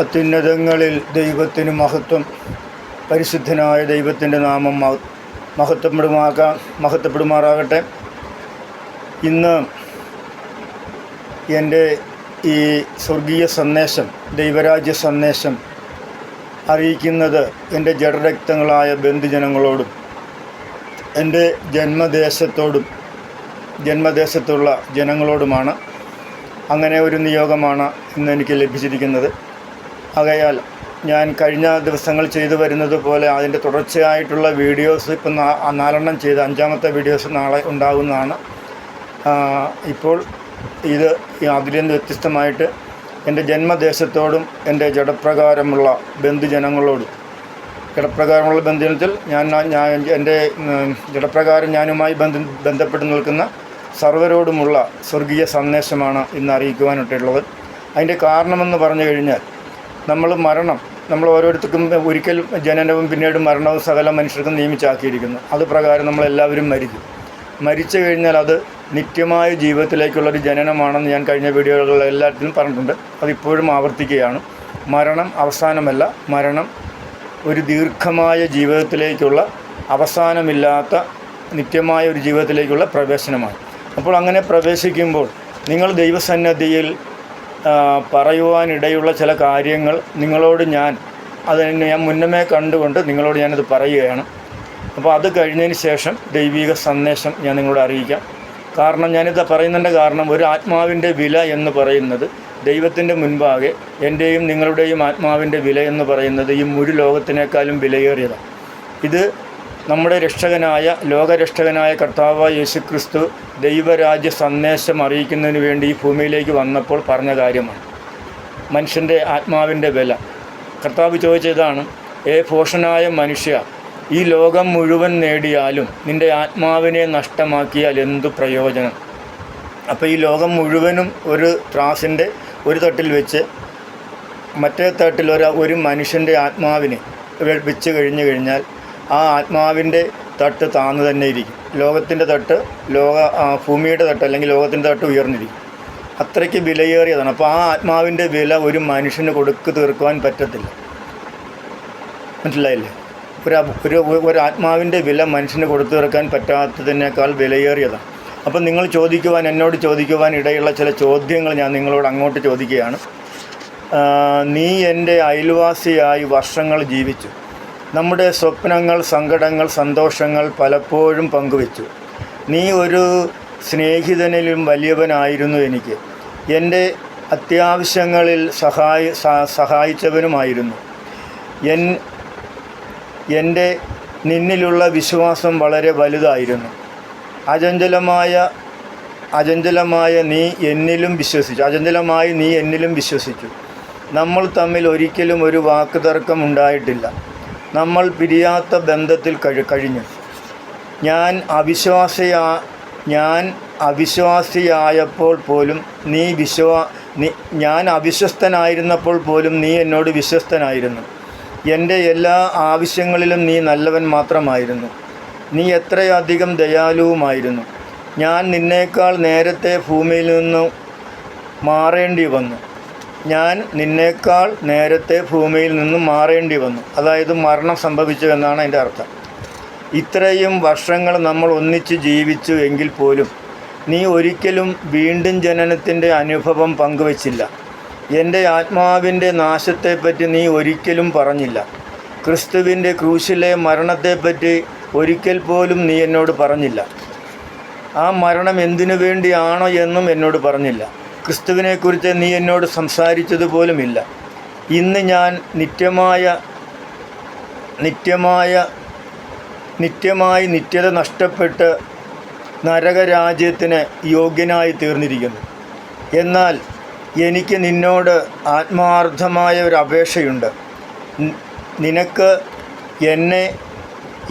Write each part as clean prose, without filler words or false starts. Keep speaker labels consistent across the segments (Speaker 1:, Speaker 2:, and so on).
Speaker 1: അത്യുന്നതങ്ങളിൽ ദൈവത്തിന് മഹത്വം. പരിശുദ്ധനായ ദൈവത്തിൻ്റെ നാമം മഹത്വപ്പെടുമാറാകട്ടെ. ഇന്ന് എൻ്റെ ഈ സ്വർഗീയ സന്ദേശം, ദൈവരാജ്യ സന്ദേശം അറിയിക്കുന്നത് എൻ്റെ ജഡരക്തങ്ങളായ ബന്ധുജനങ്ങളോടും എൻ്റെ ജന്മദേശത്തുള്ള ജനങ്ങളോടുമാണ്. അങ്ങനെ ഒരു നിയോഗമാണ് ഇന്ന് എനിക്ക് ലഭിച്ചിരിക്കുന്നത്. ആകയാൽ ഞാൻ കഴിഞ്ഞ ദിവസങ്ങൾ ചെയ്തു വരുന്നത് പോലെ അതിൻ്റെ തുടർച്ചയായിട്ടുള്ള വീഡിയോസ് ഇപ്പം 4 ചെയ്ത് 5ാമത്തെ വീഡിയോസ് നാളെ ഉണ്ടാകുന്നതാണ്. ഇപ്പോൾ ഇത് അതിൽ നിന്ന് വ്യത്യസ്തമായിട്ട് എൻ്റെ ജന്മദേശത്തോടും എൻ്റെ ജഡപ്രകാരമുള്ള ബന്ധുജനങ്ങളോടും, ജഡപ്രകാരമുള്ള ബന്ധുജനത്തിൽ എൻ്റെ ജഡപ്രകാരം ഞാനുമായി ബന്ധപ്പെട്ട് നിൽക്കുന്ന സർവരോടുമുള്ള സ്വർഗീയ സന്ദേശമാണ് ഇന്ന് അറിയിക്കുവാനായിട്ടുള്ളത്. അതിൻ്റെ കാരണമെന്ന് പറഞ്ഞു കഴിഞ്ഞാൽ, നമ്മൾ ഓരോരുത്തർക്കും ഒരിക്കൽ ജനനവും പിന്നീട് മരണവും സകല മനുഷ്യർക്കും നിയമിച്ചാക്കിയിരിക്കുന്നു. അത് പ്രകാരം നമ്മളെല്ലാവരും മരിച്ചു കഴിഞ്ഞാൽ അത് നിത്യമായ ജീവിതത്തിലേക്കുള്ളൊരു ജനനമാണെന്ന് ഞാൻ കഴിഞ്ഞ വീഡിയോകളിൽ എല്ലാത്തിനും പറഞ്ഞിട്ടുണ്ട്. അതിപ്പോഴും ആവർത്തിക്കുകയാണ്. മരണം അവസാനമല്ല, മരണം ഒരു ദീർഘമായ ജീവിതത്തിലേക്കുള്ള, അവസാനമില്ലാത്ത നിത്യമായ ഒരു ജീവിതത്തിലേക്കുള്ള പ്രവേശനമാണ്. അപ്പോൾ അങ്ങനെ പ്രവേശിക്കുമ്പോൾ നിങ്ങൾ ദൈവസന്നിധിയിൽ പറയുവാനിടയുള്ള ചില കാര്യങ്ങൾ നിങ്ങളോട് ഞാൻ മുന്നമേ കണ്ടുകൊണ്ട് നിങ്ങളോട് ഞാനത് പറയുകയാണ്. അപ്പോൾ അത് കഴിഞ്ഞതിന് ശേഷം ദൈവിക സന്ദേശം ഞാൻ നിങ്ങളോട് അറിയിക്കാം. കാരണം ഞാനിത് പറയുന്നതിൻ്റെ കാരണം, ഒരു ആത്മാവിൻ്റെ വില എന്ന് പറയുന്നത് ദൈവത്തിൻ്റെ മുൻപാകെ എൻ്റെയും നിങ്ങളുടെയും ആത്മാവിൻ്റെ വില എന്ന് പറയുന്നത് ഈ മുഴു ലോകത്തിനേക്കാളും വിലയേറിയതാണ്. ഇത് നമ്മുടെ ലോകരക്ഷകനായ കർത്താവായ യേശുക്രിസ്തു ദൈവരാജ്യ സന്ദേശം അറിയിക്കുന്നതിന് വേണ്ടി ഈ ഭൂമിയിലേക്ക് വന്നപ്പോൾ പറഞ്ഞ കാര്യമാണ്. മനുഷ്യൻ്റെ ആത്മാവിൻ്റെ വില കർത്താവ് ചോദിച്ചതാണ്, ഭോഷനായ മനുഷ്യ, ഈ ലോകം മുഴുവൻ നേടിയാലും നിൻ്റെ ആത്മാവിനെ നഷ്ടമാക്കിയാൽ എന്തു പ്രയോജനം? അപ്പോൾ ഈ ലോകം മുഴുവനും ഒരു ത്രാസിൻ്റെ ഒരു തട്ടിൽ വെച്ച് മറ്റേ തട്ടിൽ ഒരു മനുഷ്യൻ്റെ ആത്മാവിനെ വെച്ച് കഴിഞ്ഞാൽ ആ ആത്മാവിൻ്റെ തട്ട് താന്നു തന്നെ ഇരിക്കും. ലോകത്തിൻ്റെ തട്ട് ഭൂമിയുടെ തട്ട് അല്ലെങ്കിൽ ലോകത്തിൻ്റെ തട്ട് ഉയർന്നിരിക്കും. അത്രയ്ക്ക് വിലയേറിയതാണ്. അപ്പോൾ ആ ആത്മാവിൻ്റെ വില ഒരു മനുഷ്യന് തീർക്കുവാൻ പറ്റത്തില്ല. മനസ്സിലായില്ലേ? ഒരു ആത്മാവിൻ്റെ വില മനുഷ്യന് തീർക്കാൻ പറ്റാത്തതിനേക്കാൾ വിലയേറിയതാണ്. അപ്പം എന്നോട് ചോദിക്കുവാൻ ഇടയുള്ള ചില ചോദ്യങ്ങൾ ഞാൻ നിങ്ങളോട് അങ്ങോട്ട് ചോദിക്കുകയാണ്. നീ എൻ്റെ അയൽവാസിയായി വർഷങ്ങൾ ജീവിച്ചു. നമ്മുടെ സ്വപ്നങ്ങൾ, സങ്കടങ്ങൾ, സന്തോഷങ്ങൾ പലപ്പോഴും പങ്കുവെച്ചു. നീ ഒരു സ്നേഹിതനിലും വലിയവനായിരുന്നു എനിക്ക്. എൻ്റെ അത്യാവശ്യങ്ങളിൽ സഹായിച്ചവനുമായിരുന്നു. എൻ്റെ നിന്നിലുള്ള വിശ്വാസം വളരെ വലുതായിരുന്നു. അചഞ്ചലമായി നീ എന്നിലും വിശ്വസിച്ചു. നമ്മൾ തമ്മിൽ ഒരിക്കലും ഒരു വാക്കുതർക്കം ഉണ്ടായിട്ടില്ല. നമ്മൾ പിരിയാത്ത ബന്ധത്തിൽ കഴിഞ്ഞു. ഞാൻ അവിശ്വാസിയായപ്പോൾ പോലും ഞാൻ അവിശ്വസ്തനായിരുന്നപ്പോൾ പോലും നീ എന്നോട് വിശ്വസ്തനായിരുന്നു. എൻ്റെ എല്ലാ ആവശ്യങ്ങളിലും നീ നല്ലവൻ മാത്രമായിരുന്നു. നീ എത്രയധികം ദയാലുവുമായിരുന്നു. ഞാൻ നിന്നേക്കാൾ നേരത്തെ ഭൂമിയിൽ നിന്നും മാറേണ്ടി വന്നു. അതായത് മരണം സംഭവിച്ചു എന്നാണ് അതിൻ്റെ അർത്ഥം. ഇത്രയും വർഷങ്ങൾ നമ്മൾ ഒന്നിച്ച് ജീവിച്ചു എങ്കിൽ പോലും നീ ഒരിക്കലും വീണ്ടും ജനനത്തിൻ്റെ അനുഭവം പങ്കുവച്ചില്ല. എൻ്റെ ആത്മാവിൻ്റെ നാശത്തെപ്പറ്റി നീ ഒരിക്കലും പറഞ്ഞില്ല. ക്രിസ്തുവിൻ്റെ ക്രൂശിലെ മരണത്തെപ്പറ്റി ഒരിക്കൽ പോലും നീ എന്നോട് പറഞ്ഞില്ല. ആ മരണം എന്തിനു വേണ്ടിയാണോ എന്നും എന്നോട് പറഞ്ഞില്ല. ക്രിസ്തുവിനെക്കുറിച്ച് നീ എന്നോട് സംസാരിച്ചതുപോലുമില്ല. ഇന്ന് ഞാൻ നിത്യത നഷ്ടപ്പെട്ട് നരകരാജ്യത്തിന് യോഗ്യനായി തീർന്നിരിക്കുന്നു. എന്നാൽ എനിക്ക് നിന്നോട് ആത്മാർത്ഥമായ ഒരു അപേക്ഷയുണ്ട്. നിനക്ക് എന്നെ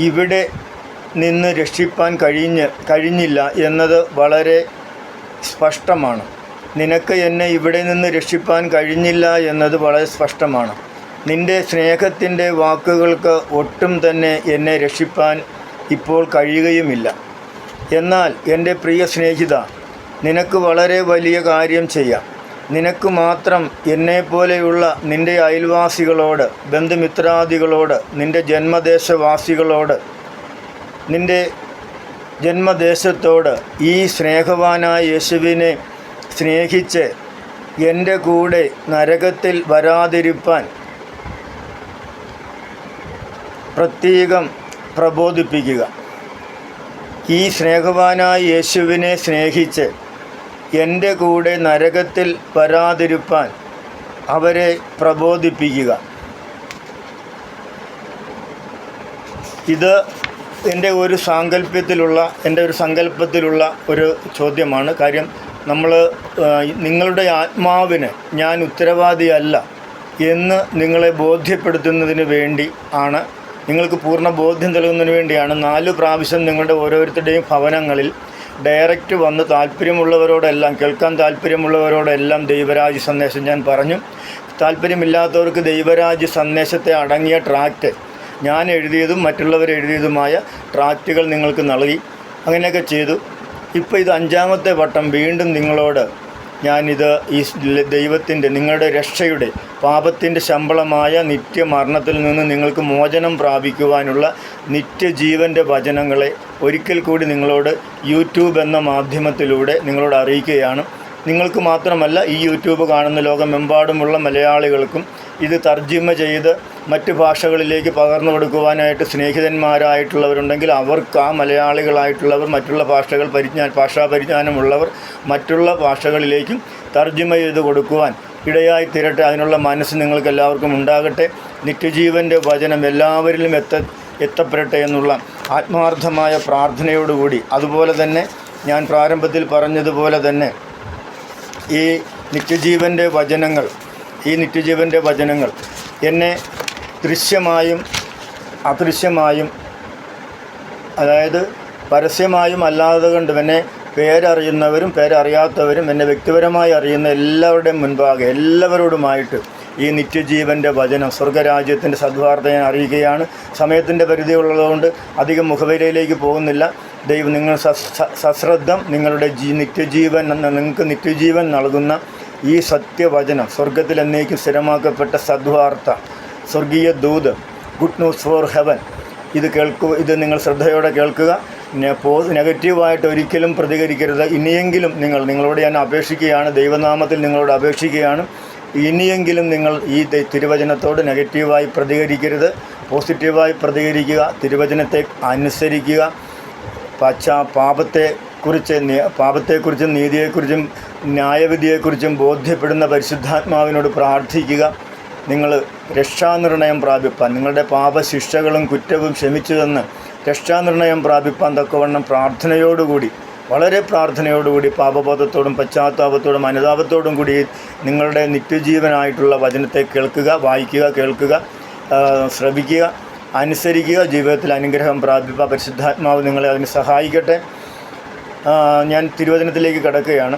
Speaker 1: ഇവിടെ നിന്ന് രക്ഷിപ്പാൻ കഴിഞ്ഞില്ല എന്നത് വളരെ സ്പഷ്ടമാണ്. നിനക്ക് എന്നെ ഇവിടെ നിന്ന് രക്ഷിപ്പാൻ കഴിഞ്ഞില്ല എന്നത് വളരെ സ്പഷ്ടമാണ്. നിൻ്റെ സ്നേഹത്തിൻ്റെ വാക്കുകൾക്ക് ഒട്ടും തന്നെ എന്നെ രക്ഷിപ്പാൻ ഇപ്പോൾ കഴിയുകയുമില്ല. എന്നാൽ എൻ്റെ പ്രിയ സ്നേഹിത, നിനക്ക് വളരെ വലിയ കാര്യം ചെയ്യാം. നിനക്ക് മാത്രം എന്നെപ്പോലെയുള്ള നിൻ്റെ അയൽവാസികളോട്, ബന്ധുമിത്രാദികളോട്, നിൻ്റെ ജന്മദേശവാസികളോട്, നിൻ്റെ ജന്മദേശത്തോട് ഈ സ്നേഹവാനായ യേശുവിനെ സ്നേഹിച്ച് എൻ്റെ കൂടെ നരകത്തിൽ വരാതിരിപ്പാൻ പ്രത്യേകം പ്രബോധിപ്പിക്കുക. ഈ സ്നേഹവാനായ യേശുവിനെ സ്നേഹിച്ച് എൻ്റെ കൂടെ നരകത്തിൽ വരാതിരിപ്പാൻ അവരെ പ്രബോധിപ്പിക്കുക. ഇത് എൻ്റെ ഒരു സങ്കല്പത്തിലുള്ള ഒരു ചോദ്യമാണ്. കാര്യം നിങ്ങളുടെ ആത്മാവിന് ഞാൻ ഉത്തരവാദിയല്ല എന്ന് നിങ്ങളെ ബോധ്യപ്പെടുത്തുന്നതിന് വേണ്ടി ആണ്, നിങ്ങൾക്ക് പൂർണ്ണ ബോധ്യം നൽകുന്നതിന് വേണ്ടിയാണ് 4 പ്രാവശ്യം നിങ്ങളുടെ ഓരോരുത്തരുടെയും ഭവനങ്ങളിൽ ഡയറക്റ്റ് വന്ന് കേൾക്കാൻ താല്പര്യമുള്ളവരോടെല്ലാം ദൈവരാജ്യ സന്ദേശം ഞാൻ പറഞ്ഞു. താല്പര്യമില്ലാത്തവർക്ക് ദൈവരാജ്യ സന്ദേശത്തെ അടങ്ങിയ ട്രാക്റ്റ്, ഞാൻ എഴുതിയതും മറ്റുള്ളവർ എഴുതിയതുമായ ട്രാക്റ്റുകൾ നിങ്ങൾക്ക് നൽകി. അങ്ങനെയൊക്കെ ചെയ്തു. ഇപ്പോൾ ഇത് 5ാമത്തെ വട്ടം വീണ്ടും നിങ്ങളോട് ഞാനിത് ഈ ദൈവത്തിൻ്റെ, നിങ്ങളുടെ രക്ഷയുടെ, പാപത്തിൻ്റെ ശമ്പളമായ നിത്യമരണത്തിൽ നിന്ന് നിങ്ങൾക്ക് മോചനം പ്രാപിക്കുവാനുള്ള നിത്യജീവൻ്റെ വചനങ്ങളെ ഒരിക്കൽ കൂടി നിങ്ങളോട് യൂട്യൂബ് എന്ന മാധ്യമത്തിലൂടെ നിങ്ങളോട് അറിയിക്കുകയാണ്. നിങ്ങൾക്ക് മാത്രമല്ല, ഈ യൂട്യൂബ് കാണുന്ന ലോകമെമ്പാടുമുള്ള മലയാളികൾക്കും ഇത് തർജിമ ചെയ്ത് മറ്റ് ഭാഷകളിലേക്ക് പകർന്നു കൊടുക്കുവാനായിട്ട് സ്നേഹിതന്മാരായിട്ടുള്ളവരുണ്ടെങ്കിൽ അവർക്ക്, ആ മലയാളികളായിട്ടുള്ളവർ, മറ്റുള്ള ഭാഷാ പരിജ്ഞാനമുള്ളവർ മറ്റുള്ള ഭാഷകളിലേക്കും തർജിമ ചെയ്ത് കൊടുക്കുവാൻ ഇടയായി തീരട്ടെ. അതിനുള്ള മനസ്സ് നിങ്ങൾക്ക് എല്ലാവർക്കും ഉണ്ടാകട്ടെ. നിത്യജീവൻ്റെ വചനം എല്ലാവരിലും എത്തപ്പെടട്ടെ എന്നുള്ള ആത്മാർത്ഥമായ പ്രാർത്ഥനയോടുകൂടി, അതുപോലെ തന്നെ ഞാൻ പ്രാരംഭത്തിൽ പറഞ്ഞതുപോലെ തന്നെ ഈ നിത്യജീവൻ്റെ വചനങ്ങൾ എന്നെ ദൃശ്യമായും അദൃശ്യമായും, അതായത് പരസ്യമായും അല്ലാതെ കൊണ്ടും എന്നെ പേരറിയുന്നവരും പേരറിയാത്തവരും എന്നെ വ്യക്തിപരമായി അറിയുന്ന എല്ലാവരുടെയും മുൻപാകെ എല്ലാവരോടുമായിട്ട് ഈ നിത്യജീവൻ്റെ വചനം, സ്വർഗരാജ്യത്തിൻ്റെ സദ്വാർത്ത ഞാൻ അറിയുകയാണ്. സമയത്തിൻ്റെ പരിധി ഉള്ളതുകൊണ്ട് അധികം മുഖവരയിലേക്ക് പോകുന്നില്ല. ദൈവം നിങ്ങൾ സശ്രദ്ധം നിങ്ങളുടെ നിങ്ങൾക്ക് നിത്യജീവൻ നൽകുന്ന ഈ സത്യവചനം, സ്വർഗത്തിൽ എന്നേക്കും സ്ഥിരമാക്കപ്പെട്ട സദ്വാർത്ത, സ്വർഗീയ ദൂത്, ഗുഡ് ന്യൂസ് ഫോർ ഹെവൻ, ഇത് നിങ്ങൾ ശ്രദ്ധയോടെ കേൾക്കുക. നെഗറ്റീവായിട്ട് ഒരിക്കലും പ്രതികരിക്കരുത്. ഇനിയെങ്കിലും നിങ്ങളോട് ഞാൻ അപേക്ഷിക്കുകയാണ്, ദൈവനാമത്തിൽ നിങ്ങളോട് അപേക്ഷിക്കുകയാണ്, ഇനിയെങ്കിലും നിങ്ങൾ ഈ തിരുവചനത്തോട് നെഗറ്റീവായി പ്രതികരിക്കരുത്. പോസിറ്റീവായി പ്രതികരിക്കുക, തിരുവചനത്തെ അനുസരിക്കുക. പാപത്തെക്കുറിച്ചും നീതിയെക്കുറിച്ചും ന്യായവിധിയെക്കുറിച്ചും ബോധ്യപ്പെടുന്ന പരിശുദ്ധാത്മാവിനോട് പ്രാർത്ഥിക്കുക. നിങ്ങൾ രക്ഷാനിർണയം പ്രാപിപ്പാൻ, നിങ്ങളുടെ പാപശിക്ഷകളും കുറ്റവും ക്ഷമിച്ചു തന്ന് രക്ഷാനിർണയം പ്രാപിപ്പാൻ തക്കവണ്ണം വളരെ പ്രാർത്ഥനയോടുകൂടി പാപബോധത്തോടും പശ്ചാത്താപത്തോടും അനുതാപത്തോടും കൂടി നിങ്ങളുടെ നിത്യജീവനായിട്ടുള്ള വചനത്തെ കേൾക്കുക, വായിക്കുക, കേൾക്കുക, ശ്രവിക്കുക, അനുസരിക്കുക. ജീവിതത്തിൽ അനുഗ്രഹം പ്രാപിക്കുക. പരിശുദ്ധാത്മാവ് നിങ്ങളെ അതിന് സഹായിക്കട്ടെ. ഞാൻ തിരുവചനത്തിലേക്ക് കടക്കുകയാണ്.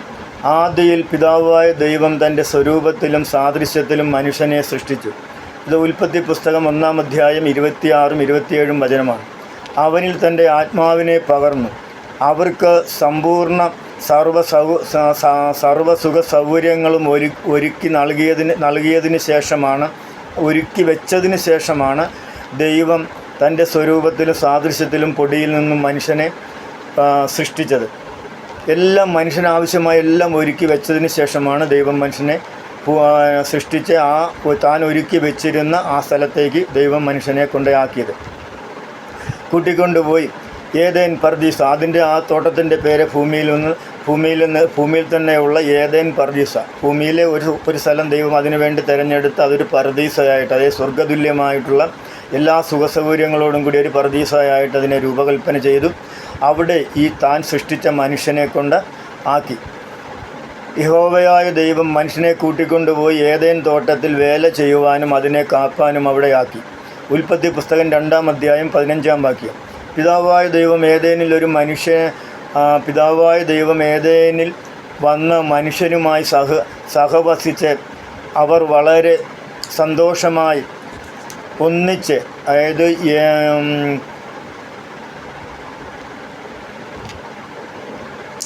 Speaker 1: ആദിയിൽ പിതാവായ ദൈവം തൻ്റെ സ്വരൂപത്തിലും സാദൃശ്യത്തിലും മനുഷ്യനെ സൃഷ്ടിച്ചു. ഇത് ഉൽപ്പത്തി പുസ്തകം 1-ാം അധ്യായം 26-ഉം 27-ഉം വചനമാണ്. അവനിൽ തൻ്റെ ആത്മാവിനെ പകർന്നു. അവർക്ക് സമ്പൂർണ്ണ സർവ്വസുഖ സൗകര്യങ്ങളും ഒരുക്കി വെച്ചതിന് ശേഷമാണ് ദൈവം തൻ്റെ സ്വരൂപത്തിലും സാദൃശ്യത്തിലും പൊടിയിൽ നിന്നും മനുഷ്യനെ സൃഷ്ടിച്ചത്. എല്ലാം മനുഷ്യനാവശ്യമായ എല്ലാം ഒരുക്കി വെച്ചതിന് ശേഷമാണ് ദൈവം മനുഷ്യനെ സൃഷ്ടിച്ച് താൻ ഒരുക്കി വെച്ചിരുന്ന ആ സ്ഥലത്തേക്ക് ദൈവം മനുഷ്യനെ കൂട്ടിക്കൊണ്ടുപോയി ഏദേൻ പർദീസ. അതിൻ്റെ ആ തോട്ടത്തിൻ്റെ പേര് ഭൂമിയിൽ തന്നെയുള്ള ഏദേൻ പർദീസ. ഭൂമിയിലെ ഒരു സ്ഥലം ദൈവം അതിനു വേണ്ടി തിരഞ്ഞെടുത്ത് അതൊരു പർദീസയായിട്ട്, അതായത് സ്വർഗ്ഗതുല്യമായിട്ടുള്ള എല്ലാ സുഖസൗകര്യങ്ങളോടും കൂടി ഒരു പർദീസയായിട്ട് അതിനെ രൂപകൽപ്പന ചെയ്തു. അവിടെ ഈ താൻ സൃഷ്ടിച്ച മനുഷ്യനെ കൊണ്ട് ആക്കി. യഹോവയായ ദൈവം മനുഷ്യനെ കൂട്ടിക്കൊണ്ടുപോയി ഏദേൻ തോട്ടത്തിൽ വേല ചെയ്യുവാനും അതിനെ കാക്കാനും അവിടെ ആക്കി. ഉൽപ്പത്തി പുസ്തകം 2-ാം അധ്യായം 15-ാം വാക്യം. പിതാവായ ദൈവം ഏദേനിൽ വന്ന് മനുഷ്യനുമായി സഹവസിച്ച് അവർ വളരെ സന്തോഷമായി ഒന്നിച്ച്, അതായത്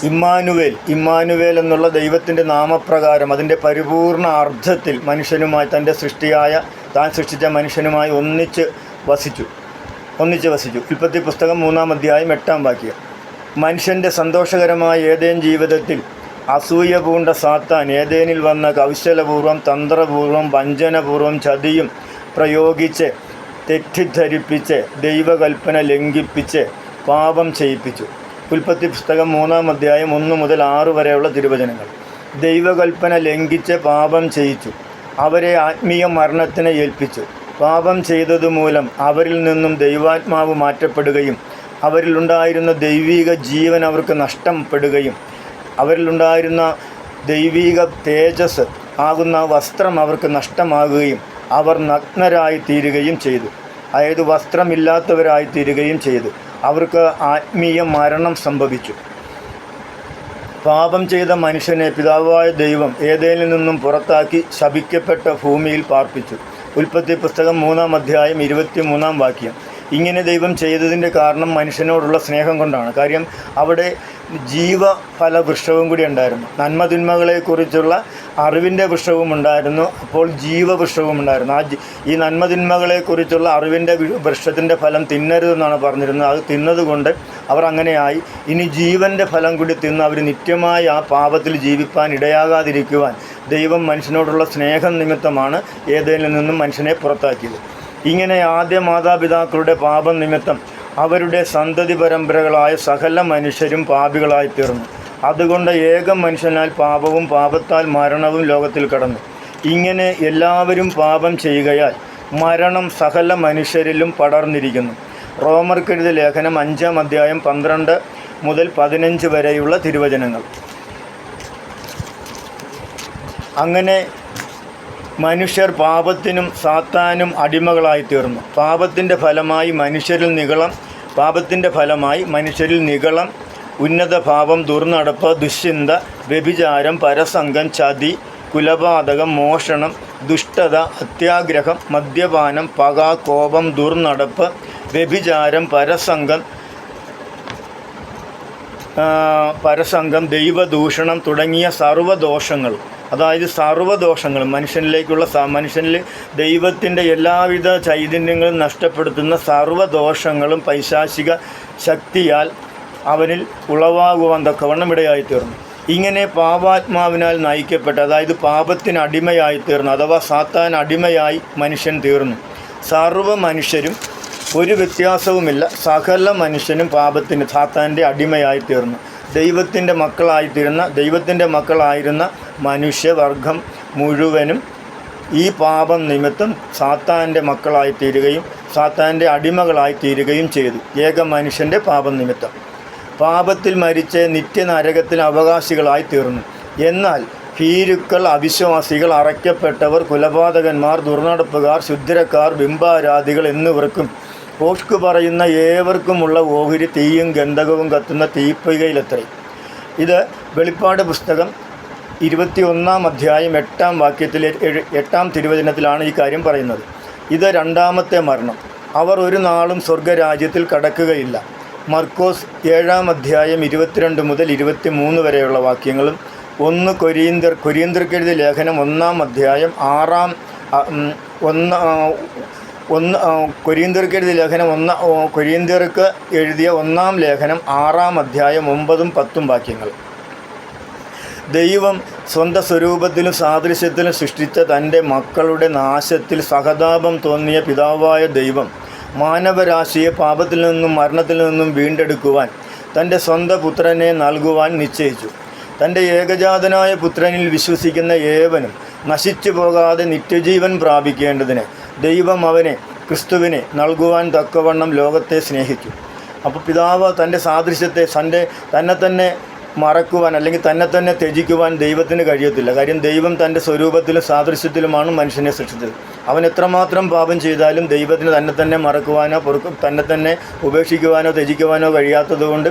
Speaker 1: ഇമ്മാനുവേൽ എന്നുള്ള ദൈവത്തിൻ്റെ നാമപ്രകാരം അതിൻ്റെ പരിപൂർണ അർത്ഥത്തിൽ മനുഷ്യനുമായി താൻ സൃഷ്ടിച്ച മനുഷ്യനുമായി ഒന്നിച്ച് വസിച്ചു. ഉൽപ്പത്തി പുസ്തകം 3-ാം അധ്യായം 8-ാം വാക്യം. മനുഷ്യൻ്റെ സന്തോഷകരമായ ഏദേൻ ജീവിതത്തിൽ അസൂയ പൂണ്ട സാത്താൻ ഏദേനിൽ വന്ന കൗശലപൂർവ്വം, തന്ത്രപൂർവ്വം, വഞ്ചനപൂർവ്വം, ചതിയും പ്രയോഗിച്ച് തെറ്റിദ്ധരിപ്പിച്ച് ദൈവകൽപ്പന ലംഘിപ്പിച്ച് പാപം ചെയ്യിപ്പിച്ചു. ഉൽപ്പത്തി പുസ്തകം 3-ാം അധ്യായം 1 മുതൽ 6 വരെയുള്ള തിരുവചനങ്ങൾ. ദൈവകൽപ്പന ലംഘിച്ച് പാപം ചെയ്യിച്ചു, അവരെ ആത്മീയ മരണത്തിന് ഏൽപ്പിച്ചു. പാപം ചെയ്തതുമൂലം അവരിൽ നിന്നും ദൈവാത്മാവ് മാറ്റപ്പെടുകയും അവരിലുണ്ടായിരുന്ന ദൈവിക ജീവൻ അവർക്ക് നഷ്ടപ്പെടുകയും അവരിലുണ്ടായിരുന്ന ദൈവിക തേജസ് ആകുന്ന വസ്ത്രം അവർക്ക് നഷ്ടമാകുകയും അവർ നഗ്നരായി തീരുകയും ചെയ്തു. അതായത് വസ്ത്രമില്ലാത്തവരായി തീരുകയും ചെയ്തു. അവർക്ക് ആത്മീയ മരണം സംഭവിച്ചു. പാപം ചെയ്ത മനുഷ്യനെ പിതാവായ ദൈവം ഏദേനിൽ നിന്നും പുറത്താക്കി ശപിക്കപ്പെട്ട ഭൂമിയിൽ പാർപ്പിച്ചു. ഉൽപ്പത്തി പുസ്തകം 3-ാം അധ്യായം 23-ാം വാക്യം. ഇങ്ങനെ ദൈവം ചെയ്തതിൻ്റെ കാരണം മനുഷ്യനോടുള്ള സ്നേഹം കൊണ്ടാണ്. കാര്യം അവിടെ ജീവഫല വൃക്ഷവും കൂടി ഉണ്ടായിരുന്നു. നന്മതിന്മകളെക്കുറിച്ചുള്ള അറിവിൻ്റെ വൃക്ഷവും ഉണ്ടായിരുന്നു. അപ്പോൾ ജീവവൃക്ഷവും ഉണ്ടായിരുന്നു. ഈ നന്മതിന്മകളെക്കുറിച്ചുള്ള അറിവിൻ്റെ വൃക്ഷത്തിൻ്റെ ഫലം തിന്നരുതെന്നാണ് പറഞ്ഞിരുന്നത്. അത് തിന്നതുകൊണ്ട് അവർ അങ്ങനെയായി. ഇനി ജീവൻ്റെ ഫലം കൂടി തിന്ന് അവർ നിത്യമായി ആ പാപത്തിൽ ജീവിപ്പാൻ ഇടയാകാതിരിക്കുവാൻ ദൈവം മനുഷ്യനോടുള്ള സ്നേഹം നിമിത്തമാണ് ഏദേനിൽ നിന്നും മനുഷ്യനെ പുറത്താക്കിയത്. ഇങ്ങനെ ആദ്യ മാതാപിതാക്കളുടെ പാപം നിമിത്തം അവരുടെ സന്തതി പരമ്പരകളായ സകല മനുഷ്യരും പാപികളായി തീർന്നു. അതുകൊണ്ട് ഏക മനുഷ്യനാൽ പാപവും പാപത്താൽ മരണവും ലോകത്തിൽ കടന്നു. ഇങ്ങനെ എല്ലാവരും പാപം ചെയ്യുകയാൽ മരണം സകല മനുഷ്യരിലും പടർന്നിരിക്കുന്നു. റോമർക്കെഴുതിയ ലേഖനം 5-ാം അധ്യായം 12 മുതൽ 15 വരെയുള്ള തിരുവചനങ്ങൾ. അങ്ങനെ മനുഷ്യർ പാപത്തിനും സാത്താനും അടിമകളായി തീർന്നു. പാപത്തിൻ്റെ ഫലമായി മനുഷ്യരിൽ നിഗളം, ഉന്നതഭാവം, ദുർനടപ്പ്, ദുശ്ചിന്ത, വ്യഭിചാരം, പരസംഗം, ചതി, കുലപാതകം, മോഷണം, ദുഷ്ടത, അത്യാഗ്രഹം, മദ്യപാനം, പക, കോപം, ദുർനടപ്പ്, വ്യഭിചാരം, പരസംഗം, ദൈവദൂഷണം തുടങ്ങിയ സർവ്വദോഷങ്ങൾ. അതായത് സർവ്വദോഷങ്ങൾ മനുഷ്യനിൽ ദൈവത്തിൻ്റെ എല്ലാവിധ ചൈതന്യങ്ങളും നഷ്ടപ്പെടുത്തുന്ന സർവ്വദോഷങ്ങളും പൈശാചിക ശക്തിയാൽ അവനിൽ ഉളവാകുവാൻ തക്കവണ്ണം ഇടയായിത്തീർന്നു. ഇങ്ങനെ പാപാത്മാവിനാൽ നയിക്കപ്പെട്ട്, അതായത് പാപത്തിന് അടിമയായിത്തീർന്നു, അഥവാ സാത്താൻ അടിമയായി മനുഷ്യൻ തീർന്നു. സർവ്വ മനുഷ്യരും ഒരു വ്യത്യാസവുമില്ല, സകല മനുഷ്യനും സാത്താൻ്റെ അടിമയായിത്തീർന്നു. ദൈവത്തിൻ്റെ മക്കളായിരുന്ന മനുഷ്യവർഗം മുഴുവനും ഈ പാപം നിമിത്തം സാത്താൻ്റെ മക്കളായിത്തീരുകയും സാത്താൻ്റെ അടിമകളായിത്തീരുകയും ചെയ്തു. ഏക മനുഷ്യൻ്റെ പാപം നിമിത്തം പാപത്തിൽ മരിച്ച് നിത്യനരകത്തിന് അവകാശികളായി തീർന്നു. എന്നാൽ ഭീരുക്കൾ, അവിശ്വാസികൾ, അറയ്ക്കപ്പെട്ടവർ, കുലപാതകന്മാർ, ദുർനടപ്പുകാർ, ശുദ്രക്കാർ, ബിംബാരാധികൾ എന്നിവർക്കും പോഷ്ക് പറയുന്ന ഏവർക്കുമുള്ള ഓഹരി തീയും ഗന്ധകവും കത്തുന്ന തീപ്പൊയ്കയിലത്രേ. ഇത് വെളിപ്പാട് പുസ്തകം 21-ാം അധ്യായം 8-ാം വാക്യത്തിലെ 8-ാം തിരുവചനത്തിലാണ് ഈ കാര്യം പറയുന്നത്. ഇത് രണ്ടാമത്തെ മരണം. അവർ ഒരു നാളും സ്വർഗരാജ്യത്തിൽ കടക്കുകയില്ല. മർക്കോസ് 7-ാം അധ്യായം 22 മുതൽ 23 വരെയുള്ള വാക്യങ്ങളും 1 കൊരിന്ത്യർക്കെഴുതിയ ലേഖനം 1-ാം അധ്യായം 6-ാം കൊരിന്ത്യർക്കെഴുതിയ ലേഖനം കൊരിന്ത്യർക്ക് എഴുതിയ 1-ാം ലേഖനം 6-ാം അധ്യായം 9-ഉം 10-ഉം വാക്യങ്ങൾ. ദൈവം സ്വന്തം സ്വരൂപത്തിലും സാദൃശ്യത്തിലും സൃഷ്ടിച്ച തൻ്റെ മക്കളുടെ നാശത്തിൽ സഹതാപം തോന്നിയ പിതാവായ ദൈവം മാനവരാശിയെ പാപത്തിൽ നിന്നും മരണത്തിൽ നിന്നും വീണ്ടെടുക്കുവാൻ തൻ്റെ സ്വന്തം പുത്രനെ നൽകുവാൻ നിശ്ചയിച്ചു. തൻ്റെ ഏകജാതനായ പുത്രനിൽ വിശ്വസിക്കുന്ന ഏവനും നശിച്ചു പോകാതെ നിത്യജീവൻ പ്രാപിക്കേണ്ടതിന് ദൈവം ക്രിസ്തുവിനെ നൽകുവാൻ തക്കവണ്ണം ലോകത്തെ സ്നേഹിച്ചു. അപ്പോൾ പിതാവ് തൻ്റെ സാദൃശ്യത്തെ തന്നെ തന്നെ മറക്കുവാൻ അല്ലെങ്കിൽ തന്നെ ത്യജിക്കുവാൻ ദൈവത്തിന് കഴിയത്തില്ല. കാര്യം ദൈവം തൻ്റെ സ്വരൂപത്തിലും സാദൃശ്യത്തിലുമാണ് മനുഷ്യനെ സൃഷ്ടിച്ചത്. അവൻ എത്രമാത്രം പാപം ചെയ്താലും ദൈവത്തിന് തന്നെ മറക്കുവാനോ തന്നെ ഉപേക്ഷിക്കുവാനോ ത്യജിക്കുവാനോ കഴിയാത്തതുകൊണ്ട്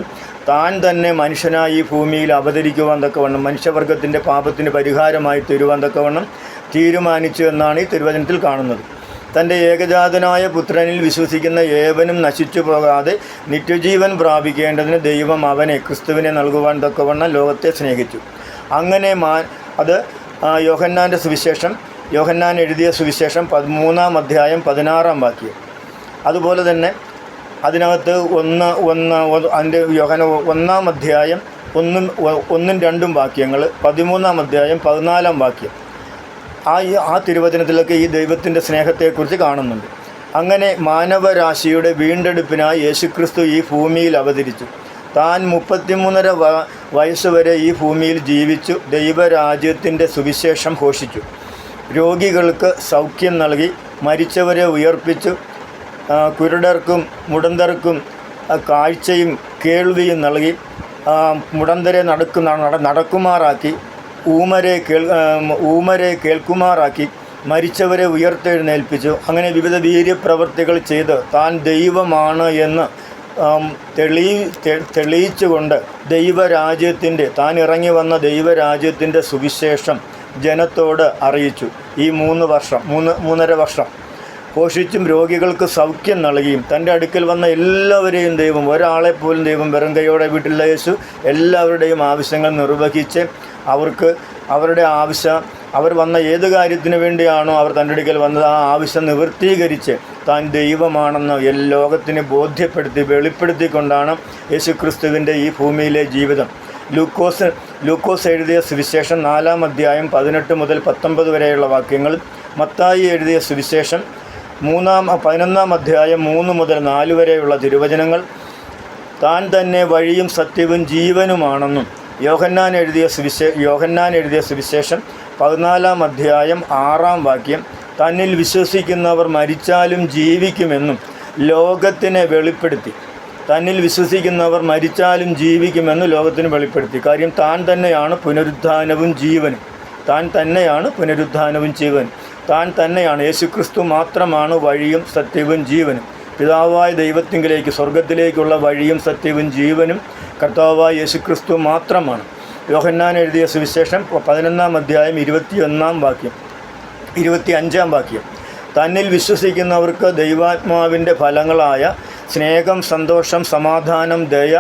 Speaker 1: താൻ തന്നെ മനുഷ്യനായി ഈ ഭൂമിയിൽ അവതരിക്കുവാൻ തക്കവണ്ണം മനുഷ്യവർഗത്തിൻ്റെ പാപത്തിന് പരിഹാരമായി തീരുവാൻ തക്കവണ്ണം തീരുമാനിച്ചു എന്നാണ് ഈ തിരുവചനത്തിൽ കാണുന്നത്. തൻ്റെ ഏകജാതനായ പുത്രനിൽ വിശ്വസിക്കുന്ന ഏവനും നശിച്ചു പോകാതെ നിത്യജീവൻ പ്രാപിക്കേണ്ടതിന് ദൈവം അവനെ ക്രിസ്തുവിനെ നൽകുവാൻ തക്കവണ്ണം ലോകത്തെ സ്നേഹിച്ചു. അങ്ങനെ അത് യോഹന്നാൻ്റെ സുവിശേഷം, യോഹന്നാൻ എഴുതിയ സുവിശേഷം 13-ാം അധ്യായം 16-ാം വാക്യം. അതുപോലെ തന്നെ അതിനകത്ത് അതിൻ്റെ യോഹന്നാൻ 1-ാം അധ്യായം 1-2 വാക്യങ്ങൾ, 13-ാം അധ്യായം 14-ാം വാക്യം. ആ തിരുവചനത്തിലൊക്കെ ഈ ദൈവത്തിൻ്റെ സ്നേഹത്തെക്കുറിച്ച് കാണുന്നുണ്ട്. അങ്ങനെ മാനവരാശിയുടെ വീണ്ടെടുപ്പിനായി യേശുക്രിസ്തു ഈ ഭൂമിയിൽ അവതരിച്ചു. താൻ 33.5 വയസ്സുവരെ ഈ ഭൂമിയിൽ ജീവിച്ചു ദൈവരാജ്യത്തിൻ്റെ സുവിശേഷം ഘോഷിച്ചു. രോഗികൾക്ക് സൗഖ്യം നൽകി, മരിച്ചവരെ ഉയർപ്പിച്ചു, കുരുടർക്കും മുടന്തർക്കും കാഴ്ചയും കേൾവിയും നൽകി, മുടന്തരെ നടക്കുമാറാക്കി, ഊമരെ കേൾക്കുമാറാക്കി, മരിച്ചവരെ ഉയർത്തെഴുന്നേൽപ്പിച്ചു. അങ്ങനെ വിവിധ വീര്യപ്രവൃത്തികൾ ചെയ്ത് താൻ ദൈവമാണ് എന്ന് തെളിയിച്ചുകൊണ്ട് താൻ ഇറങ്ങി വന്ന ദൈവരാജ്യത്തിൻ്റെ സുവിശേഷം ജനത്തോട് അറിയിച്ചു. ഈ 3.5 വർഷം ഘോഷിച്ചും രോഗികൾക്ക് സൗഖ്യം നൽകിയും തൻ്റെ അടുക്കൽ വന്ന എല്ലാവരെയും ദൈവം, ഒരാളെപ്പോലും ദൈവം വെറും കൈയോടെ വീട്ടിൽ യേശു എല്ലാവരുടെയും ആവശ്യങ്ങൾ നിർവഹിച്ച് അവരുടെ അവർ വന്ന ഏത് കാര്യത്തിന് വേണ്ടിയാണോ അവർ തൻ്റെ അടുക്കൽ വന്നത് ആ ആവശ്യം നിവൃത്തീകരിച്ച് താൻ ദൈവമാണെന്ന് ലോകത്തിന് വെളിപ്പെടുത്തിക്കൊണ്ടാണ് യേശുക്രിസ്തുവിൻ്റെ ഈ ഭൂമിയിലെ ജീവിതം. ലൂക്കോസ് എഴുതിയ സുവിശേഷം 4-ാം അധ്യായം 18 മുതൽ 19 വരെയുള്ള വാക്യങ്ങൾ, മത്തായി എഴുതിയ സുവിശേഷം 11-ാം അധ്യായം 3 മുതൽ 4 വരെയുള്ള തിരുവചനങ്ങൾ, താൻ തന്നെ വഴിയും സത്യവും ജീവനുമാണെന്നും യോഹന്നാൻ എഴുതിയ സുവിശേഷം 14-ാം അധ്യായം 6-ാം വാക്യം, തന്നിൽ വിശ്വസിക്കുന്നവർ മരിച്ചാലും ജീവിക്കുമെന്നും ലോകത്തിനെ വെളിപ്പെടുത്തി. തന്നിൽ വിശ്വസിക്കുന്നവർ മരിച്ചാലും ജീവിക്കുമെന്ന് ലോകത്തിന് വെളിപ്പെടുത്തി. കാര്യം താൻ തന്നെയാണ് പുനരുത്ഥാനവും ജീവനും. താൻ തന്നെയാണ് യേശുക്രിസ്തു മാത്രമാണ് വഴിയും സത്യവും ജീവനും. പിതാവായ ദൈവത്തിങ്കിലേക്ക്, സ്വർഗത്തിലേക്കുള്ള വഴിയും സത്യവും ജീവനും കർത്താവായ യേശുക്രിസ്തു മാത്രമാണ്. യോഹന്നാൻ എഴുതിയ സുവിശേഷം 11-ാം അധ്യായം 25-ാം വാക്യം, തന്നിൽ വിശ്വസിക്കുന്നവർക്ക് ദൈവാത്മാവിൻ്റെ ഫലങ്ങളായ സ്നേഹം, സന്തോഷം, സമാധാനം, ദയ,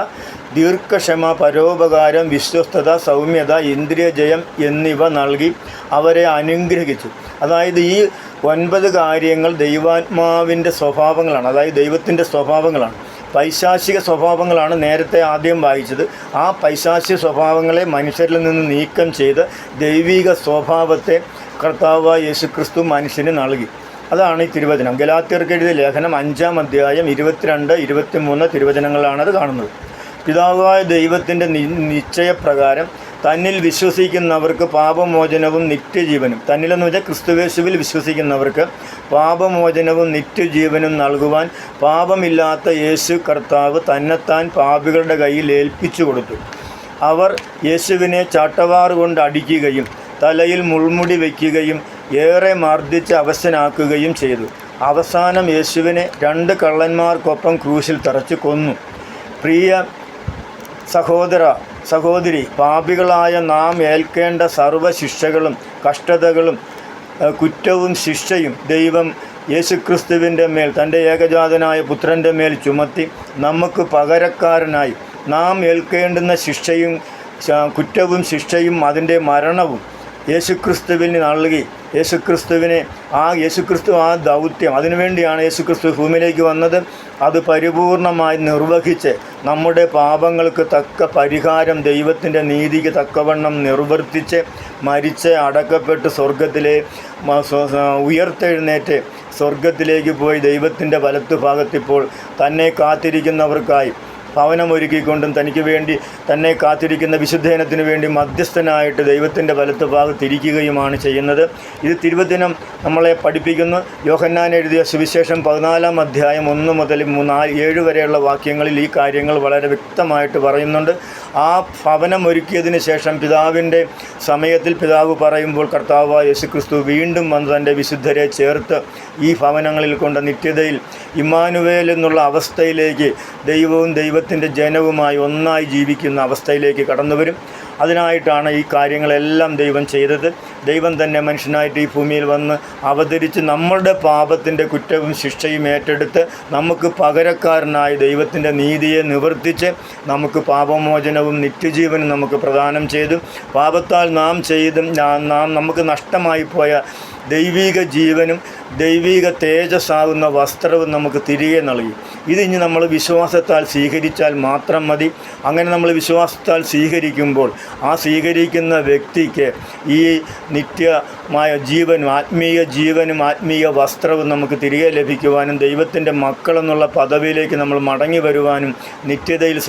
Speaker 1: ദീർഘക്ഷമ, പരോപകാരം, വിശ്വസ്തത, സൗമ്യത, ഇന്ദ്രിയജയം എന്നിവ നൽകി അവരെ അനുഗ്രഹിച്ചു. അതായത് ഈ 9 കാര്യങ്ങൾ ദൈവാത്മാവിൻ്റെ സ്വഭാവങ്ങളാണ്, അതായത് ദൈവത്തിൻ്റെ സ്വഭാവങ്ങളാണ്. പൈശാചിക സ്വഭാവങ്ങളാണ് നേരത്തെ ആദ്യം വായിച്ചത്. ആ പൈശാചിക സ്വഭാവങ്ങളെ മനുഷ്യരിൽ നിന്ന് നീക്കം ചെയ്ത് ദൈവിക സ്വഭാവത്തെ കർത്താവായ യേശുക്രിസ്തു മനുഷ്യന് നൽകി. അതാണ് ഈ തിരുവചനം. ഗലാത്യർക്ക് എഴുതിയ ലേഖനം 5-ാം അധ്യായം 22-23 തിരുവചനങ്ങളാണത് കാണുന്നത്. പിതാവായ ദൈവത്തിൻ്റെ നിശ്ചയപ്രകാരം തന്നിൽ വിശ്വസിക്കുന്നവർക്ക് പാപമോചനവും നിത്യജീവനും, തന്നിലെന്ന് വെച്ചാൽ ക്രിസ്തുയേശുവിൽ വിശ്വസിക്കുന്നവർക്ക് പാപമോചനവും നിത്യജീവനും നൽകുവാൻ പാപമില്ലാത്ത യേശു കർത്താവ് തന്നെത്താൻ പാപികളുടെ കയ്യിൽ ഏൽപ്പിച്ചു കൊടുത്തു. അവർ യേശുവിനെ ചാട്ടവാറുകൊണ്ട് അടിക്കുകയും തലയിൽ മുൾമുടി വയ്ക്കുകയും ഏറെ മർദ്ദിച്ച് അവശനാക്കുകയും ചെയ്തു. അവസാനം യേശുവിനെ 2 കള്ളന്മാർക്കൊപ്പം ക്രൂശിൽ തറച്ച് കൊന്നു. പ്രിയ സഹോദരി, പാപികളായ നാം ഏൽക്കേണ്ട സർവ്വശിക്ഷകളും കഷ്ടതകളും കുറ്റവും ശിക്ഷയും ദൈവം യേശുക്രിസ്തുവിൻ്റെ മേൽ, തൻ്റെ ഏകജാതനായ പുത്രൻ്റെ മേൽ ചുമത്തി നമുക്ക് പകരക്കാരനായി നാം ഏൽക്കേണ്ടുന്ന കുറ്റവും ശിക്ഷയും അതിൻ്റെ മരണവും യേശുക്രിസ്തുവിന് നൽകി. യേശുക്രിസ്തു ആ ദൗത്യം, അതിനുവേണ്ടിയാണ് യേശുക്രിസ്തു ഭൂമിയിലേക്ക് വന്നത്. അത് പരിപൂർണമായി നിർവഹിച്ച് നമ്മുടെ പാപങ്ങൾക്ക് തക്ക പരിഹാരം ദൈവത്തിൻ്റെ നീതിക്ക് തക്കവണ്ണം നിർവർത്തിച്ച് മരിച്ച് അടക്കപ്പെട്ട് ഉയർത്തെഴുന്നേറ്റ് സ്വർഗത്തിലേക്ക് പോയി ദൈവത്തിൻ്റെ വലത്തുഭാഗത്തിപ്പോൾ തന്നെ കാത്തിരിക്കുന്നവർക്കായി ഭവനമൊരുക്കിക്കൊണ്ടും തനിക്ക് വേണ്ടി തന്നെ കാത്തിരിക്കുന്ന വിശുദ്ധജനത്തിനു വേണ്ടി മധ്യസ്ഥനായിട്ട് ദൈവത്തിൻ്റെ വലത്തുഭാഗത്തിരിക്കുകയുമാണ് ചെയ്യുന്നത്. ഇത് തിരുവചനം നമ്മളെ പഠിപ്പിക്കുന്നു. യോഹന്നാൻ എഴുതിയ സുവിശേഷം 14-ാം അധ്യായം 1 മുതൽ 7 വരെയുള്ള വാക്യങ്ങളിൽ ഈ കാര്യങ്ങൾ വളരെ വ്യക്തമായിട്ട് പറയുന്നുണ്ട്. ആ ഭവനമൊരുക്കിയതിന് ശേഷം പിതാവിൻ്റെ സമയത്തിൽ പിതാവ് പറയുമ്പോൾ കർത്താവായ യേശുക്രിസ്തു വീണ്ടും വന്ന് തൻ്റെ വിശുദ്ധരെ ചേർത്ത് ഈ ഭവനങ്ങളിൽ കൊണ്ട് നിത്യതയിൽ ഇമ്മാനുവേൽ എന്നുള്ള അവസ്ഥയിലേക്ക് ദൈവവും ദൈവത്തിൻ്റെ ജനവുമായി ഒന്നായി ജീവിക്കുന്ന അവസ്ഥയിലേക്ക് കടന്നു വരും. അതിനായിട്ടാണ് ഈ കാര്യങ്ങളെല്ലാം ദൈവം ചെയ്തത്. ദൈവം തന്നെ മനുഷ്യനായിട്ട് ഈ ഭൂമിയിൽ വന്ന് അവതരിച്ച് നമ്മളുടെ പാപത്തിൻ്റെ കുറ്റവും ശിക്ഷയും ഏറ്റെടുത്ത് നമുക്ക് പകരക്കാരനായി ദൈവത്തിൻ്റെ നീതിയെ നിവർത്തിച്ച് നമുക്ക് പാപമോചനവും നിത്യജീവനും നമുക്ക് പ്രദാനം ചെയ്തു. പാപത്താൽ നമുക്ക് നഷ്ടമായി പോയ ദൈവിക ജീവനും ദൈവിക തേജസ്സാകുന്ന വസ്ത്രവും നമുക്ക് തിരികെ നൽകി. ഇതിനി നമ്മൾ വിശ്വാസത്താൽ സ്വീകരിച്ചാൽ മാത്രം മതി. അങ്ങനെ നമ്മൾ വിശ്വാസത്താൽ സ്വീകരിക്കുമ്പോൾ ആ സ്വീകരിക്കുന്ന വ്യക്തിക്ക് ഈ നിത്യമായ ജീവനും ആത്മീയ ജീവനും ആത്മീയ വസ്ത്രവും നമുക്ക് തിരികെ ലഭിക്കുവാനും ദൈവത്തിൻ്റെ മക്കളെന്നുള്ള പദവിയിലേക്ക് നമ്മൾ മടങ്ങി വരുവാനും നിത്യതയിൽ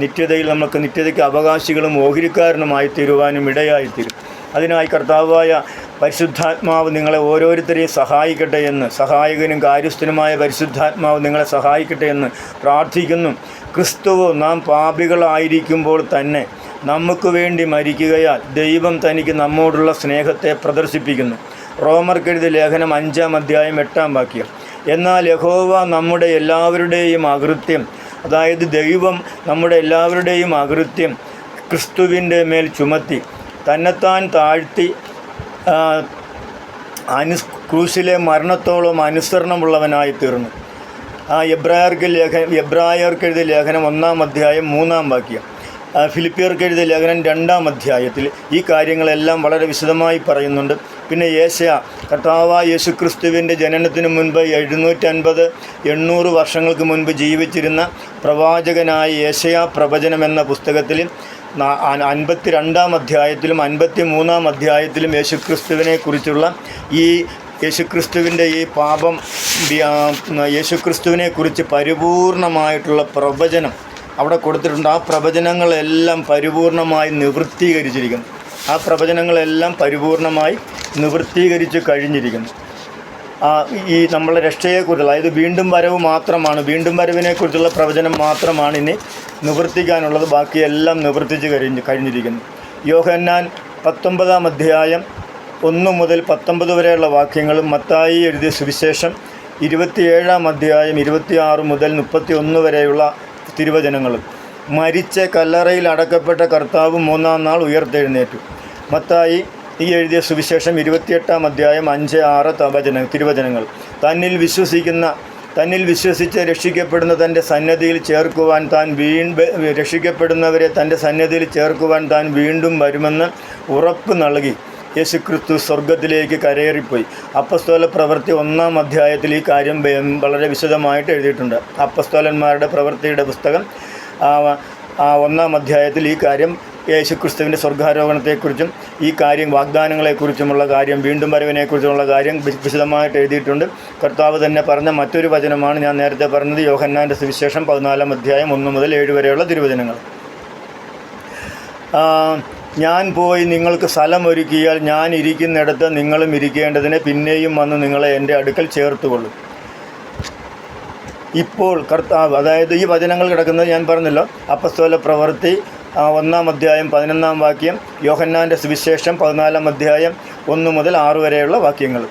Speaker 1: നിത്യതയിൽ നമുക്ക് നിത്യതയ്ക്ക് അവകാശികളും ഓഹരിക്കാരനുമായി തീരുവാനും ഇടയായിത്തീരും. അതിനായി കർത്താവായ പരിശുദ്ധാത്മാവ് നിങ്ങളെ ഓരോരുത്തരെയും സഹായിക്കട്ടെ എന്ന്, സഹായകനും കാര്യസ്ഥനുമായ പരിശുദ്ധാത്മാവ് നിങ്ങളെ സഹായിക്കട്ടെ എന്ന് പ്രാർത്ഥിക്കുന്നു. ക്രിസ്തുവോ നാം പാപികളായിരിക്കുമ്പോൾ തന്നെ നമുക്ക് വേണ്ടി മരിക്കുകയാൽ ദൈവം തനിക്ക് നമ്മോടുള്ള സ്നേഹത്തെ പ്രദർശിപ്പിക്കുന്നു. റോമർക്കെഴുതിയ ലേഖനം 5-ാം അധ്യായം 8-ാം വാക്യം. എന്നാൽ യഹോവ നമ്മുടെ എല്ലാവരുടെയും അകൃത്യം, അതായത് ദൈവം നമ്മുടെ എല്ലാവരുടെയും അകൃത്യം ക്രിസ്തുവിൻ്റെ മേൽ ചുമത്തി തന്നെത്താൻ താഴ്ത്തി ക്രൂശിലെ മരണത്തോളം അനുസരണമുള്ളവനായി തീർന്നു. എബ്രായർക്കെഴുതിയ ലേഖനം 1-ാം അധ്യായം 3-ാം വാക്യം. ഫിലിപ്പിയർക്കെഴുതിയ ലേഖനം 2-ാം അധ്യായത്തിൽ ഈ കാര്യങ്ങളെല്ലാം വളരെ വിശദമായി പറയുന്നുണ്ട്. പിന്നെ കർത്താവായ യേശുക്രിസ്തുവിൻ്റെ ജനനത്തിന് മുൻപ് 750-800 വർഷങ്ങൾക്ക് മുൻപ് ജീവിച്ചിരുന്ന പ്രവാചകനായ യേശയ്യാ പ്രവചനം എന്ന പുസ്തകത്തിൽ 52-ാം അധ്യായത്തിലും 53-ാം അധ്യായത്തിലും യേശുക്രിസ്തുവിനെക്കുറിച്ചുള്ള യേശുക്രിസ്തുവിൻ്റെ യേശുക്രിസ്തുവിനെക്കുറിച്ച് പരിപൂർണമായിട്ടുള്ള പ്രവചനം അവിടെ കൊടുത്തിട്ടുണ്ട്. ആ പ്രവചനങ്ങളെല്ലാം പരിപൂർണമായി നിവൃത്തീകരിച്ചിരിക്കുന്നു. നിവൃത്തീകരിച്ച് കഴിഞ്ഞിരിക്കുന്നു. ഈ നമ്മളെ രക്ഷയെക്കുറിച്ചുള്ള, അതായത് വീണ്ടും വരവ് മാത്രമാണ്, വീണ്ടും വരവിനെക്കുറിച്ചുള്ള പ്രവചനം മാത്രമാണ് ഇനി നിവർത്തിക്കാനുള്ളത്. ബാക്കിയെല്ലാം നിവർത്തിച്ച് കഴിഞ്ഞിരിക്കുന്നു. യോഹന്നാൻ 19-ാം അധ്യായം 1 മുതൽ 19 വരെയുള്ള വാക്യങ്ങളും മത്തായി എഴുതിയ സുവിശേഷം 27-ാം അധ്യായം 26 മുതൽ 31 വരെയുള്ള തിരുവചനങ്ങളും. മരിച്ച കല്ലറയിൽ അടക്കപ്പെട്ട കർത്താവ് 3-ാം നാൾ ഉയർത്തെഴുന്നേറ്റു. മത്തായി എഴുതിയ സുവിശേഷം 28-ാം അധ്യായം 5-6 തിരുവചനങ്ങൾ. തന്നിൽ വിശ്വസിച്ച് രക്ഷിക്കപ്പെടുന്ന തൻ്റെ സന്നിധിയിൽ ചേർക്കുവാൻ രക്ഷിക്കപ്പെടുന്നവരെ തൻ്റെ സന്നിധിയിൽ ചേർക്കുവാൻ താൻ വീണ്ടും വരുമെന്ന് ഉറപ്പ് നൽകി യേശുക്രിസ്തു സ്വർഗത്തിലേക്ക് കരയേറിപ്പോയി. അപ്പസ്തോല പ്രവൃത്തി 1-ാം അധ്യായത്തിൽ ഈ കാര്യം വളരെ വിശദമായിട്ട് എഴുതിയിട്ടുണ്ട്. അപ്പസ്തോലന്മാരുടെ പ്രവൃത്തിയുടെ പുസ്തകം 1-ാം അധ്യായത്തിൽ ഈ കാര്യം യേശുക്രിസ്തുവിൻ്റെ സ്വർഗ്ഗാരോഹണത്തെക്കുറിച്ചും ഈ കാര്യം വാഗ്ദാനങ്ങളെക്കുറിച്ചുമുള്ള കാര്യം, വീണ്ടും വരവിനെക്കുറിച്ചുമുള്ള കാര്യം വിശദമായിട്ട് എഴുതിയിട്ടുണ്ട്. കർത്താവ് തന്നെ പറഞ്ഞ മറ്റൊരു വചനമാണ് ഞാൻ നേരത്തെ പറഞ്ഞത്, യോഹന്നാൻ്റെ സുവിശേഷം 14-ാം അധ്യായം 1 മുതൽ 7 വരെയുള്ള തിരുവചനങ്ങൾ. ഞാൻ പോയി നിങ്ങൾക്ക് സ്ഥലമൊരുക്കിയാൽ ഞാൻ ഇരിക്കുന്നിടത്ത് നിങ്ങളും ഇരിക്കേണ്ടതിന് പിന്നെയും വന്ന് നിങ്ങളെ എൻ്റെ അടുക്കൽ ചേർത്തുകൊള്ളും. ഇപ്പോൾ കർത്താവ്, അതായത് ഈ വചനങ്ങൾ കിടക്കുന്നത് ഞാൻ പറഞ്ഞല്ലോ, അപ്പസ്തോല പ്രവൃത്തി 1-ാം അധ്യായം 11-ാം വാക്യം, യോഹന്നാൻ്റെ സുവിശേഷം 14-ാം അധ്യായം 1 മുതൽ 6 വരെയുള്ള വാക്യങ്ങൾ.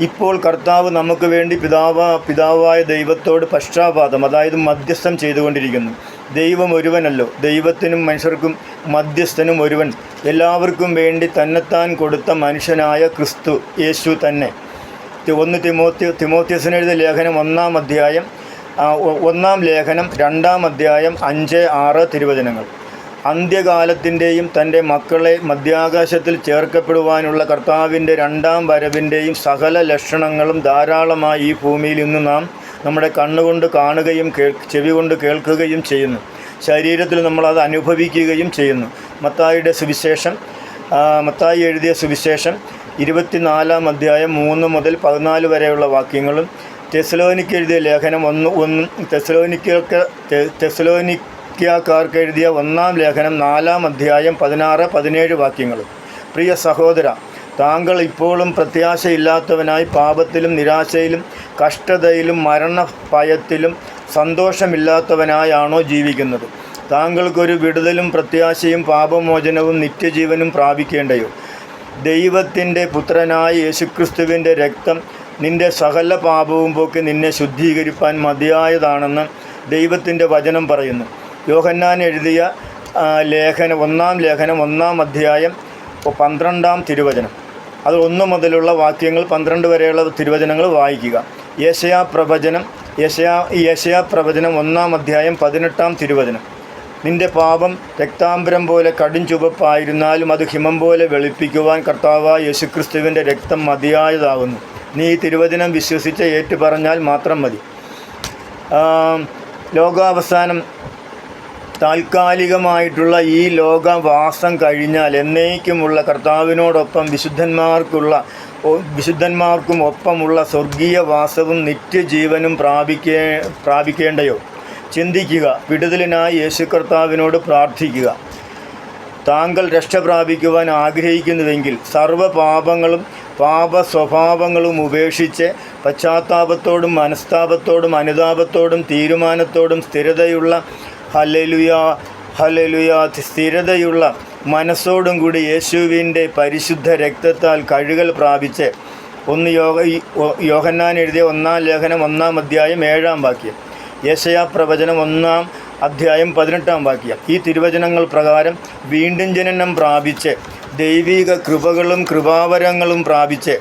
Speaker 1: ഇപ്പോൾ കർത്താവ് നമുക്ക് വേണ്ടി പിതാവായ ദൈവത്തോട് പക്ഷാപാതം, അതായത് മധ്യസ്ഥം ചെയ്തുകൊണ്ടിരിക്കുന്നു. ദൈവം ഒരുവനല്ലോ, ദൈവത്തിനും മനുഷ്യർക്കും മധ്യസ്ഥനും ഒരുവൻ, എല്ലാവർക്കും വേണ്ടി തന്നെത്താൻ കൊടുത്ത മനുഷ്യനായ ക്രിസ്തു യേശു തന്നെ. 1 തിമോത്തിയോസിനെഴുതിയ ലേഖനം 1-ാം അധ്യായം 1-ാം ലേഖനം 2-ാം അധ്യായം 5-6 തിരുവചനങ്ങൾ. അന്ത്യകാലത്തിൻ്റെയും തൻ്റെ മക്കളെ മധ്യാകാശത്തിൽ ചേർക്കപ്പെടുവാനുള്ള കർത്താവിൻ്റെ 2-ാം വരവിൻ്റെയും സകല ലക്ഷണങ്ങളും ധാരാളമായി ഈ ഭൂമിയിൽ ഇന്ന് നാം നമ്മുടെ കണ്ണുകൊണ്ട് കാണുകയും ചെവി കൊണ്ട് കേൾക്കുകയും ചെയ്യുന്നു. ശരീരത്തിൽ നമ്മളത് അനുഭവിക്കുകയും ചെയ്യുന്നു. മത്തായി എഴുതിയ സുവിശേഷം 24-ാം അധ്യായം 3 മുതൽ 14 വരെയുള്ള വാക്യങ്ങളും, തെസ്സലോനിക്ക് എഴുതിയ ലേഖനം തെസ്സലോനിക്കക്കാർക്ക് എഴുതിയ 1-ാം ലേഖനം 4-ാം അധ്യായം 16-17 വാക്യങ്ങളും. പ്രിയ സഹോദര, താങ്കൾ ഇപ്പോഴും പ്രത്യാശയില്ലാത്തവനായി പാപത്തിലും നിരാശയിലും കഷ്ടതയിലും മരണഭയത്തിലും സന്തോഷമില്ലാത്തവനായാണോ ജീവിക്കുന്നത്? താങ്കൾക്കൊരു വിടുതലും പ്രത്യാശയും പാപമോചനവും നിത്യജീവനും പ്രാപിക്കേണ്ടയോ? ദൈവത്തിൻ്റെ പുത്രനായ യേശുക്രിസ്തുവിൻ്റെ രക്തം നിൻ്റെ സകല പാപവും പോക്കി നിന്നെ ശുദ്ധീകരിപ്പാൻ മതിയായതാണെന്ന് ദൈവത്തിൻ്റെ വചനം പറയുന്നു. യോഹന്നാൻ എഴുതിയ ഒന്നാം ലേഖനം 1-ാം അധ്യായം 12-ാം തിരുവചനം. അത് 1 മുതലുള്ള വാക്യങ്ങൾ 12 വരെയുള്ള തിരുവചനങ്ങൾ വായിക്കുക. യെശയ്യാ പ്രവചനം 1-ാം അധ്യായം 18-ാം തിരുവചനം. നിന്റെ പാപം രക്താംബരം പോലെ കടും ചുവപ്പായിരുന്നാലും അത് ഹിമം പോലെ വെളുപ്പിക്കുവാൻ കർത്താവായ യേശുക്രിസ്തുവിൻ്റെ രക്തം മതിയായതാകുന്നു. നീ ഈ തിരുവചനം വിശ്വസിച്ച് ഏറ്റുപറഞ്ഞാൽ മാത്രം മതി. ലോകാവസാനം താൽക്കാലികമായിട്ടുള്ള ഈ ലോകവാസം കഴിഞ്ഞാൽ എന്നേക്കുമുള്ള കർത്താവിനോടൊപ്പം വിശുദ്ധന്മാർക്കും ഒപ്പമുള്ള സ്വർഗീയ വാസവും നിത്യജീവനും പ്രാപിക്കേണ്ടയോ? ചിന്തിക്കുക. വിടുതലിനായി യേശു കർത്താവിനോട് പ്രാർത്ഥിക്കുക. താങ്കൾ രക്ഷ പ്രാപിക്കുവാൻ ആഗ്രഹിക്കുന്നുവെങ്കിൽ സർവ്വപാപങ്ങളും പാപസ്വഭാവങ്ങളും ഉപേക്ഷിച്ച് പശ്ചാത്താപത്തോടും മനസ്താപത്തോടും അനുതാപത്തോടും തീരുമാനത്തോടും സ്ഥിരതയുള്ള സ്ഥിരതയുള്ള മനസ്സോടും കൂടി യേശുവിൻ്റെ പരിശുദ്ധ രക്തത്താൽ കഴുകൽ പ്രാപിച്ച് യോഹന്നാൻ എഴുതിയ 1-ാം ലേഖനം 1-ാം അധ്യായം 7-ാം വാക്യം, യെശയ്യാ പ്രവചനം 1-ാം അധ്യായം 18-ാം വാക്യം. ഈ തിരുവചനങ്ങൾ പ്രകാരം വീണ്ടും ജനനം പ്രാപിച്ച് ദൈവിക കൃപകളും കൃപാവരങ്ങളും പ്രാപിച്ച്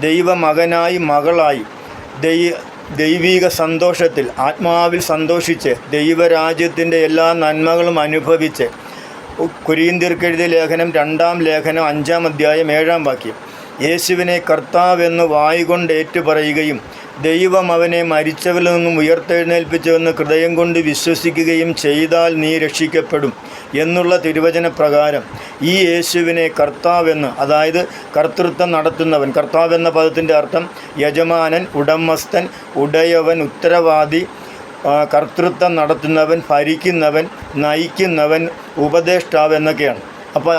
Speaker 1: ദൈവമകനായി മകളായി ദൈവിക സന്തോഷത്തിൽ ആത്മാവിൽ സന്തോഷിച്ച് ദൈവരാജ്യത്തിൻ്റെ എല്ലാ നന്മകളും അനുഭവിച്ച് കൊരിന്ത്യർക്കെഴുതിയ ലേഖനം 2-ാം ലേഖനം 5-ാം അധ്യായം 7-ാം വാക്യം, യേശുവിനെ കർത്താവെന്ന് വായുകൊണ്ട് ഏറ്റുപറയുകയും ദൈവം അവനെ മരിച്ചവരിൽ നിന്നും ഉയർത്തെഴുന്നേൽപ്പിച്ചുവെന്ന് ഹൃദയം കൊണ്ട് വിശ്വസിക്കുകയും ചെയ്താൽ നീ രക്ഷിക്കപ്പെടും എന്നുള്ള തിരുവചന പ്രകാരം ഈ യേശുവിനെ കർത്താവെന്ന്, അതായത് കർത്തൃത്വം നടത്തുന്നവൻ, കർത്താവെന്ന പദത്തിൻ്റെ അർത്ഥം യജമാനൻ, ഉടമസ്ഥൻ, ഉടയവൻ, ഉത്തരവാദി, കർത്തൃത്വം നടത്തുന്നവൻ, ഭരിക്കുന്നവൻ, നയിക്കുന്നവൻ, ഉപദേഷ്ടാവ് എന്നൊക്കെയാണ്. അപ്പോൾ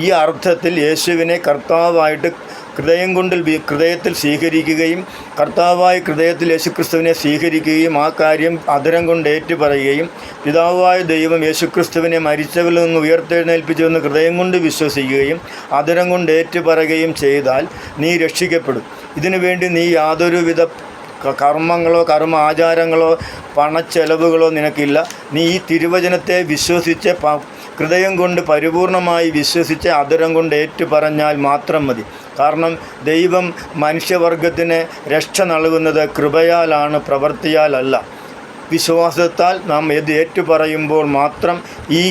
Speaker 1: ഈ അർത്ഥത്തിൽ യേശുവിനെ കർത്താവായിട്ട് ഹൃദയത്തിൽ സ്വീകരിക്കുകയും കർത്താവായ ഹൃദയത്തിൽ യേശുക്രിസ്തുവിനെ സ്വീകരിക്കുകയും ആ കാര്യം അധരം കൊണ്ട് ഏറ്റുപറയുകയും പിതാവായ ദൈവം യേശുക്രിസ്തുവിനെ മരിച്ചവരിൽ നിന്ന് ഉയർത്തെഴുന്നേൽപ്പിച്ചുവെന്ന് ഹൃദയം കൊണ്ട് വിശ്വസിക്കുകയും അധരം കൊണ്ട് ഏറ്റുപറയുകയും ചെയ്താൽ നീ രക്ഷിക്കപ്പെടും. ഇതിനുവേണ്ടി നീ യാതൊരുവിധ കർമ്മങ്ങളോ ആചാരങ്ങളോ പണച്ചെലവുകളോ നിനക്കില്ല. നീ ഈ തിരുവചനത്തെ വിശ്വസിച്ച് ഹൃദയം കൊണ്ട് പരിപൂർണമായി വിശ്വസിച്ച് അധരം കൊണ്ട് ഏറ്റുപറഞ്ഞാൽ മാത്രം മതി. കാരണം ദൈവം മനുഷ്യവർഗത്തിന് രക്ഷ നൽകുന്നത് കൃപയാലാണ്, പ്രവൃത്തിയാലല്ല. വിശ്വാസത്താൽ നാം ഏറ്റുപറയുമ്പോൾ മാത്രം ഈ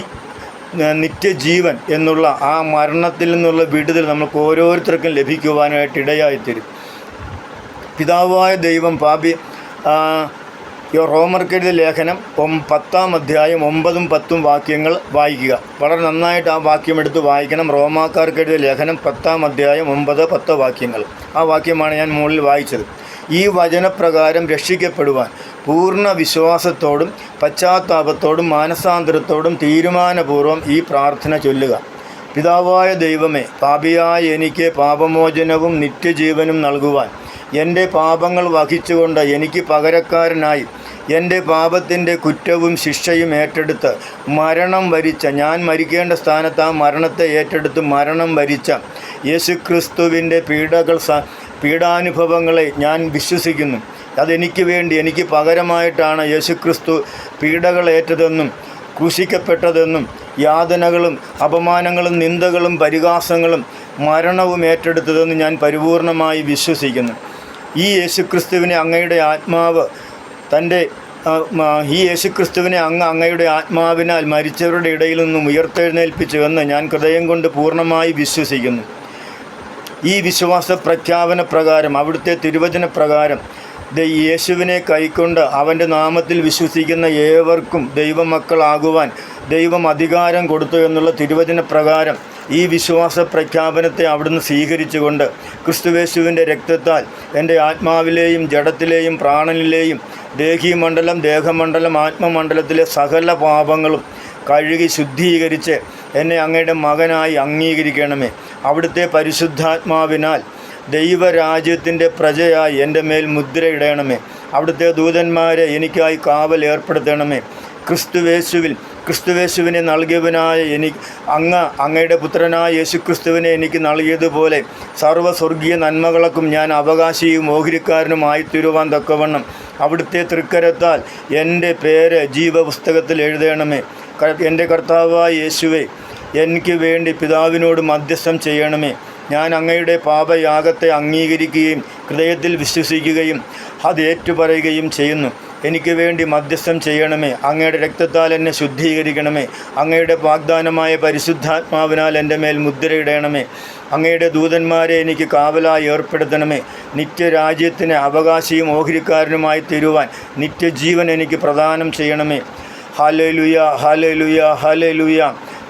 Speaker 1: നിത്യജീവൻ എന്നുള്ള ആ മരണത്തിൽ നിന്നുള്ള വിടുതൽ നമുക്ക് ഓരോരുത്തർക്കും ലഭിക്കുവാനായിട്ട് ഇടയായിത്തീരും. പിതാവായ ദൈവം റോമർക്കെഴുതിയ ലേഖനം 10-ാം അധ്യായം 9-ഉം 10-ഉം വാക്യങ്ങൾ വായിക്കുക. വളരെ നന്നായിട്ട് ആ വാക്യം എടുത്ത് വായിക്കണം. റോമാക്കാർക്കെഴുതിയ ലേഖനം 10-ാം അധ്യായം 9-10 വാക്യങ്ങൾ. ആ വാക്യമാണ് ഞാൻ മുകളിൽ വായിച്ചത്. ഈ വചനപ്രകാരം രക്ഷിക്കപ്പെടുവാൻ പൂർണ്ണ വിശ്വാസത്തോടും പശ്ചാത്താപത്തോടും മാനസാന്തരത്തോടും തീരുമാനപൂർവ്വം ഈ പ്രാർത്ഥന ചൊല്ലുക. പിതാവായ ദൈവമേ, പാപിയായ എനിക്ക് പാപമോചനവും നിത്യജീവനും നൽകുവാൻ എൻ്റെ പാപങ്ങൾ വഹിച്ചുകൊണ്ട് എനിക്ക് പകരക്കാരനായി എൻ്റെ പാപത്തിൻ്റെ കുറ്റവും ശിക്ഷയും ഏറ്റെടുത്ത് മരണം വരിച്ച, ഞാൻ മരിക്കേണ്ട സ്ഥാനത്ത് ആ മരണത്തെ ഏറ്റെടുത്ത് മരണം വരിച്ച യേശുക്രിസ്തുവിൻ്റെ പീഡാനുഭവങ്ങളെ ഞാൻ വിശ്വസിക്കുന്നു. അതെനിക്ക് വേണ്ടി, എനിക്ക് പകരമായിട്ടാണ് യേശുക്രിസ്തു പീഡകളേറ്റതെന്നും ക്രൂശിക്കപ്പെട്ടതെന്നും യാതനകളും അപമാനങ്ങളും നിന്ദകളും പരിഹാസങ്ങളും മരണവും ഏറ്റെടുത്തതെന്ന് ഞാൻ പരിപൂർണമായി വിശ്വസിക്കുന്നു. ഈ യേശുക്രിസ്തുവിനെ അങ്ങയുടെ ആത്മാവ് അങ്ങയുടെ ആത്മാവിനാൽ മരിച്ചവരുടെ ഇടയിൽ നിന്നും ഉയർത്തെഴുന്നേൽപ്പിച്ചുവെന്ന് ഞാൻ ഹൃദയം കൊണ്ട് പൂർണ്ണമായി വിശ്വസിക്കുന്നു. ഈ വിശ്വാസ പ്രഖ്യാപന പ്രകാരം, അവിടുത്തെ തിരുവചന പ്രകാരം യേശുവിനെ കൈക്കൊണ്ട് അവൻ്റെ നാമത്തിൽ വിശ്വസിക്കുന്ന ഏവർക്കും ദൈവമക്കളാകുവാൻ ദൈവം അധികാരം കൊടുത്തു എന്നുള്ള തിരുവചന പ്രകാരം ഈ വിശ്വാസ പ്രഖ്യാപനത്തെ അവിടുന്ന് സ്വീകരിച്ചുകൊണ്ട് ക്രിസ്തുയേശുവിൻ്റെ രക്തത്താൽ എൻ്റെ ആത്മാവിലെയും ജഡത്തിലെയും പ്രാണനിലെയും ദേഹീമണ്ഡലം, ദേഹമണ്ഡലം, ആത്മമണ്ഡലത്തിലെ സകല പാപങ്ങളും കഴുകി ശുദ്ധീകരിച്ച് എന്നെ അങ്ങയുടെ മകനായി അംഗീകരിക്കണമേ. അവിടുത്തെ പരിശുദ്ധാത്മാവിനാൽ ദൈവരാജ്യത്തിൻ്റെ പ്രജയായി എൻ്റെ മേൽ മുദ്രയിടണമേ. അവിടുത്തെ ദൂതന്മാരെ എനിക്കായി കാവൽ ഏർപ്പെടുത്തണമേ. ക്രിസ്തുവേശുവിനെ നൽകിയവനായ അങ്ങയുടെ പുത്രനായ യേശുക്രിസ്തുവിനെ എനിക്ക് നൽകിയതുപോലെ സർവ്വസ്വർഗീയ നന്മകൾക്കും ഞാൻ അവകാശിയും ഓഹരിക്കാരനുമായി തീരുവാൻ തക്കവണ്ണം അവിടുത്തെ തൃക്കരത്താൽ എൻ്റെ പേര് ജീവപുസ്തകത്തിൽ എഴുതണമേ. എൻ്റെ കർത്താവായ യേശുവേ, എനിക്ക് വേണ്ടി പിതാവിനോട് മധ്യസ്ഥം ചെയ്യണമേ. ഞാൻ അങ്ങയുടെ പാപയാഗത്തെ അംഗീകരിക്കുകയും ഹൃദയത്തിൽ വിശ്വസിക്കുകയും അത് ഏറ്റുപറയുകയും ചെയ്യുന്നു. എനിക്ക് വേണ്ടി മധ്യസ്ഥം ചെയ്യണമേ. അങ്ങയുടെ രക്തത്താൽ എന്നെ ശുദ്ധീകരിക്കണമേ. അങ്ങയുടെ വാഗ്ദാനമായ പരിശുദ്ധാത്മാവിനാൽ എൻ്റെ മേൽ മുദ്രയിടണമേ. അങ്ങയുടെ ദൂതന്മാരെ എനിക്ക് കാവലായി ഏർപ്പെടുത്തണമേ. നിത്യരാജ്യത്തിന് അവകാശിയും ഓഹരിക്കാരനുമായി തീരുവാൻ നിത്യജീവൻ എനിക്ക് പ്രദാനം ചെയ്യണമേ. Hallelujah, hallelujah, hallelujah.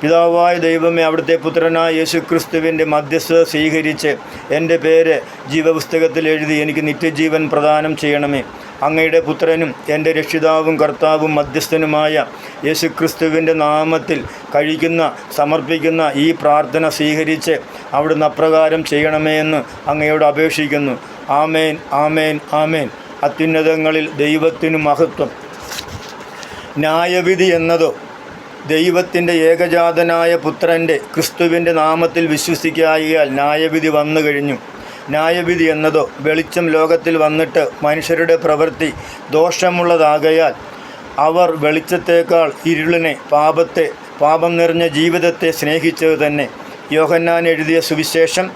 Speaker 1: പിതാവായ ദൈവമേ, അവിടുത്തെ പുത്രനായ യേശുക്രിസ്തുവിൻ്റെ മധ്യസ്ഥത സ്വീകരിച്ച് എൻ്റെ പേര് ജീവപുസ്തകത്തിൽ എഴുതി എനിക്ക് നിത്യജീവൻ പ്രദാനം ചെയ്യണമേ. അങ്ങയുടെ പുത്രനും എൻ്റെ രക്ഷിതാവും കർത്താവും മധ്യസ്ഥനുമായ യേശുക്രിസ്തുവിൻ്റെ നാമത്തിൽ സമർപ്പിക്കുന്ന ഈ പ്രാർത്ഥന സ്വീകരിച്ച് അവിടുന്ന് അപ്രകാരം ചെയ്യണമേ എന്ന് അങ്ങയോട് അപേക്ഷിക്കുന്നു. ആമേൻ, ആമേൻ, ആമേൻ. അത്യുന്നതങ്ങളിൽ ദൈവത്തിനു മഹത്വം. ന്യായവിധി എന്നതോ ദൈവത്തിൻ്റെ ഏകജാതനായ പുത്രൻ്റെ ക്രിസ്തുവിൻ്റെ നാമത്തിൽ വിശ്വസിക്കായാൽ ന്യായവിധി വന്നു കഴിഞ്ഞു. ന്യായവിധി എന്നതോ വെളിച്ചം ലോകത്തിൽ വന്നിട്ട് മനുഷ്യരുടെ പ്രവൃത്തി ദോഷമുള്ളതാകയാൽ അവർ വെളിച്ചത്തേക്കാൾ ഇരുളിനെ, പാപം നിറഞ്ഞ ജീവിതത്തെ സ്നേഹിച്ചത് തന്നെ. യോഹന്നാൻ എഴുതിയ സുവിശേഷം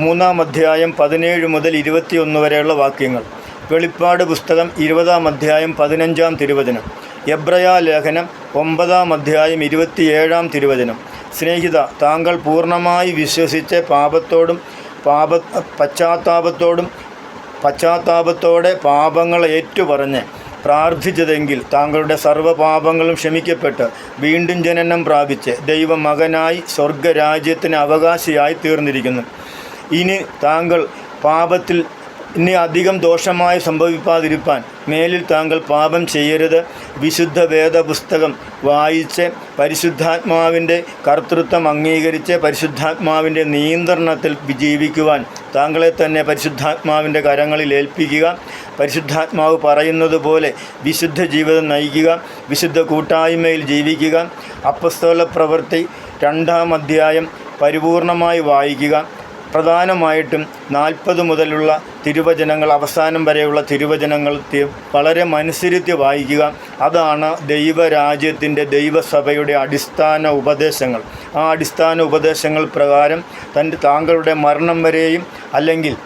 Speaker 1: 3-ാം അധ്യായം 17 മുതൽ 21 വരെയുള്ള വാക്യങ്ങൾ. വെളിപ്പാട് പുസ്തകം 20-ാം അധ്യായം 15-ാം തിരുവചനം. എബ്രയ ലേഖനം 9-ാം അധ്യായം 27-ാം തിരുവചനം. സ്നേഹിത, താങ്കൾ പൂർണ്ണമായി വിശ്വസിച്ച് പശ്ചാത്താപത്തോടെ പാപങ്ങൾ ഏറ്റുപറഞ്ഞ് പ്രാർത്ഥിച്ചതെങ്കിൽ താങ്കളുടെ സർവ്വപാപങ്ങളും ക്ഷമിക്കപ്പെട്ട് വീണ്ടും ജനനം പ്രാപിച്ച് ദൈവമകനായി സ്വർഗരാജ്യത്തിന് അവകാശിയായി തീർന്നിരിക്കുന്നു. ഇനി താങ്കൾ പാപത്തിൽ അധികം ദോഷമായി സംഭവിക്കാതിരിക്കാൻ മേലിൽ താങ്കൾ പാപം ചെയ്യരുത്. വിശുദ്ധ വേദപുസ്തകം വായിച്ച് പരിശുദ്ധാത്മാവിൻ്റെ കർത്തൃത്വം അംഗീകരിച്ച് പരിശുദ്ധാത്മാവിൻ്റെ നിയന്ത്രണത്തിൽ ജീവിക്കുവാൻ താങ്കളെ തന്നെ പരിശുദ്ധാത്മാവിൻ്റെ കരങ്ങളിൽ ഏൽപ്പിക്കുക. പരിശുദ്ധാത്മാവ് പറയുന്നത് പോലെ വിശുദ്ധ ജീവിതം നയിക്കുക. വിശുദ്ധ കൂട്ടായ്മയിൽ ജീവിക്കുക. അപ്പസ്തോല പ്രവൃത്തി 2-ാം അധ്യായം പരിപൂർണമായി വായിക്കുക. പ്രധാനമായിട്ടും 40 മുതലുള്ള തിരുവചനങ്ങൾ അവസാനം വരെയുള്ള തിരുവചനങ്ങൾ വളരെ മനസ്സിരുത്തി വായിക്കുക. അതാണ് ദൈവരാജ്യത്തിൻ്റെ, ദൈവസഭയുടെ അടിസ്ഥാന ഉപദേശങ്ങൾ. ആ അടിസ്ഥാന ഉപദേശങ്ങൾ പ്രകാരം താങ്കളുടെ മരണം വരെയും അല്ലെങ്കിൽ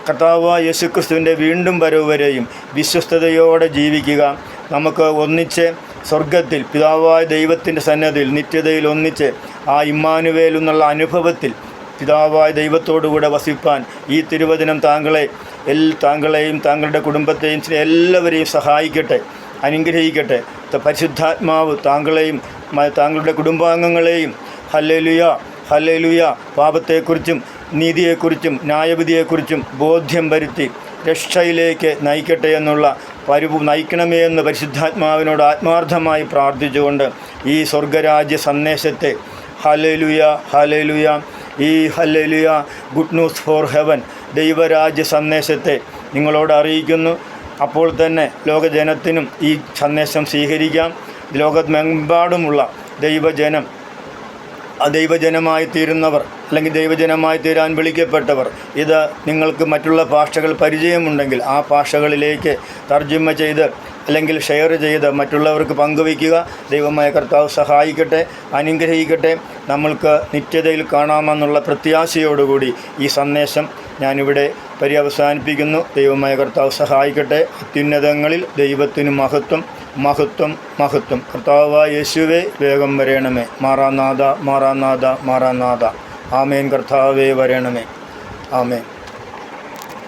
Speaker 1: കർത്താവായ യേശുക്രിസ്തുവിൻ്റെ വീണ്ടും വരവ് വരെയും വിശ്വസ്തയോടെ ജീവിക്കുക. നമുക്ക് ഒന്നിച്ച് സ്വർഗത്തിൽ പിതാവായ ദൈവത്തിൻ്റെ സന്നിധിയിൽ നിത്യതയിൽ ഒന്നിച്ച് ആ ഇമ്മാനുവേൽ എന്നുള്ള അനുഭവത്തിൽ പിതാവായ ദൈവത്തോടുകൂടെ വസിപ്പാൻ ഈ തിരുവചനം താങ്കളെയും താങ്കളുടെ കുടുംബത്തെയും എല്ലാവരെയും സഹായിക്കട്ടെ, അനുഗ്രഹിക്കട്ടെ. പരിശുദ്ധാത്മാവ് താങ്കളെയും താങ്കളുടെ കുടുംബാംഗങ്ങളെയും ഹല്ലേലൂയ, ഹല്ലേലൂയ പാപത്തെക്കുറിച്ചും നീതിയെക്കുറിച്ചും ന്യായവിധിയെക്കുറിച്ചും ബോധ്യം വരുത്തി രക്ഷയിലേക്ക് നയിക്കട്ടെ നയിക്കണമേ എന്ന് പരിശുദ്ധാത്മാവിനോട് ആത്മാർത്ഥമായി പ്രാർത്ഥിച്ചുകൊണ്ട് ഈ സ്വർഗരാജ്യ സന്ദേശത്തെ ഹല്ലേലൂയ, ഹല്ലേലൂയ, ഈ hallelujah good news for heaven ദൈവരാജ്യ സന്ദേശത്തെ നിങ്ങളോട് അറിയിക്കുന്നു. അപ്പോൾ തന്നെ ലോകജനത്തിനും ഈ സന്ദേശം സ്വീകരിക്കാം. ലോകമെമ്പാടുമുള്ള ദൈവജനമായി തീരുന്നവർ അല്ലെങ്കിൽ ദൈവജനമായി തീരാൻ വിളിക്കപ്പെട്ടവർ ഇത് നിങ്ങൾക്ക് മറ്റുള്ള ഭാഷകൾ പരിചയമുണ്ടെങ്കിൽ ആ ഭാഷകളിലേക്ക് തർജ്ജമ ചെയ്ത് അല്ലെങ്കിൽ ഷെയർ ചെയ്ത് മറ്റുള്ളവർക്ക് പങ്കുവയ്ക്കുക. ദൈവമായ കർത്താവ് സഹായിക്കട്ടെ, അനുഗ്രഹിക്കട്ടെ. നമ്മൾക്ക് നിത്യതയിൽ കാണാമെന്നുള്ള പ്രത്യാശയോടുകൂടി ഈ സന്ദേശം ഞാനിവിടെ പര്യവസാനിപ്പിക്കുന്നു. ദൈവമായ കർത്താവ് സഹായിക്കട്ടെ. അത്യുന്നതങ്ങളിൽ ദൈവത്തിന് മഹത്വം, മഹത്വം, മഹത്വം. കർത്താവായ യേശുവേ, വേഗം വരേണമേ. മാറാനാഥ, മാറാനാഥ, മാറാനാഥ. ആമേൻ. കർത്താവേ വരേണമേ. ആമേൻ.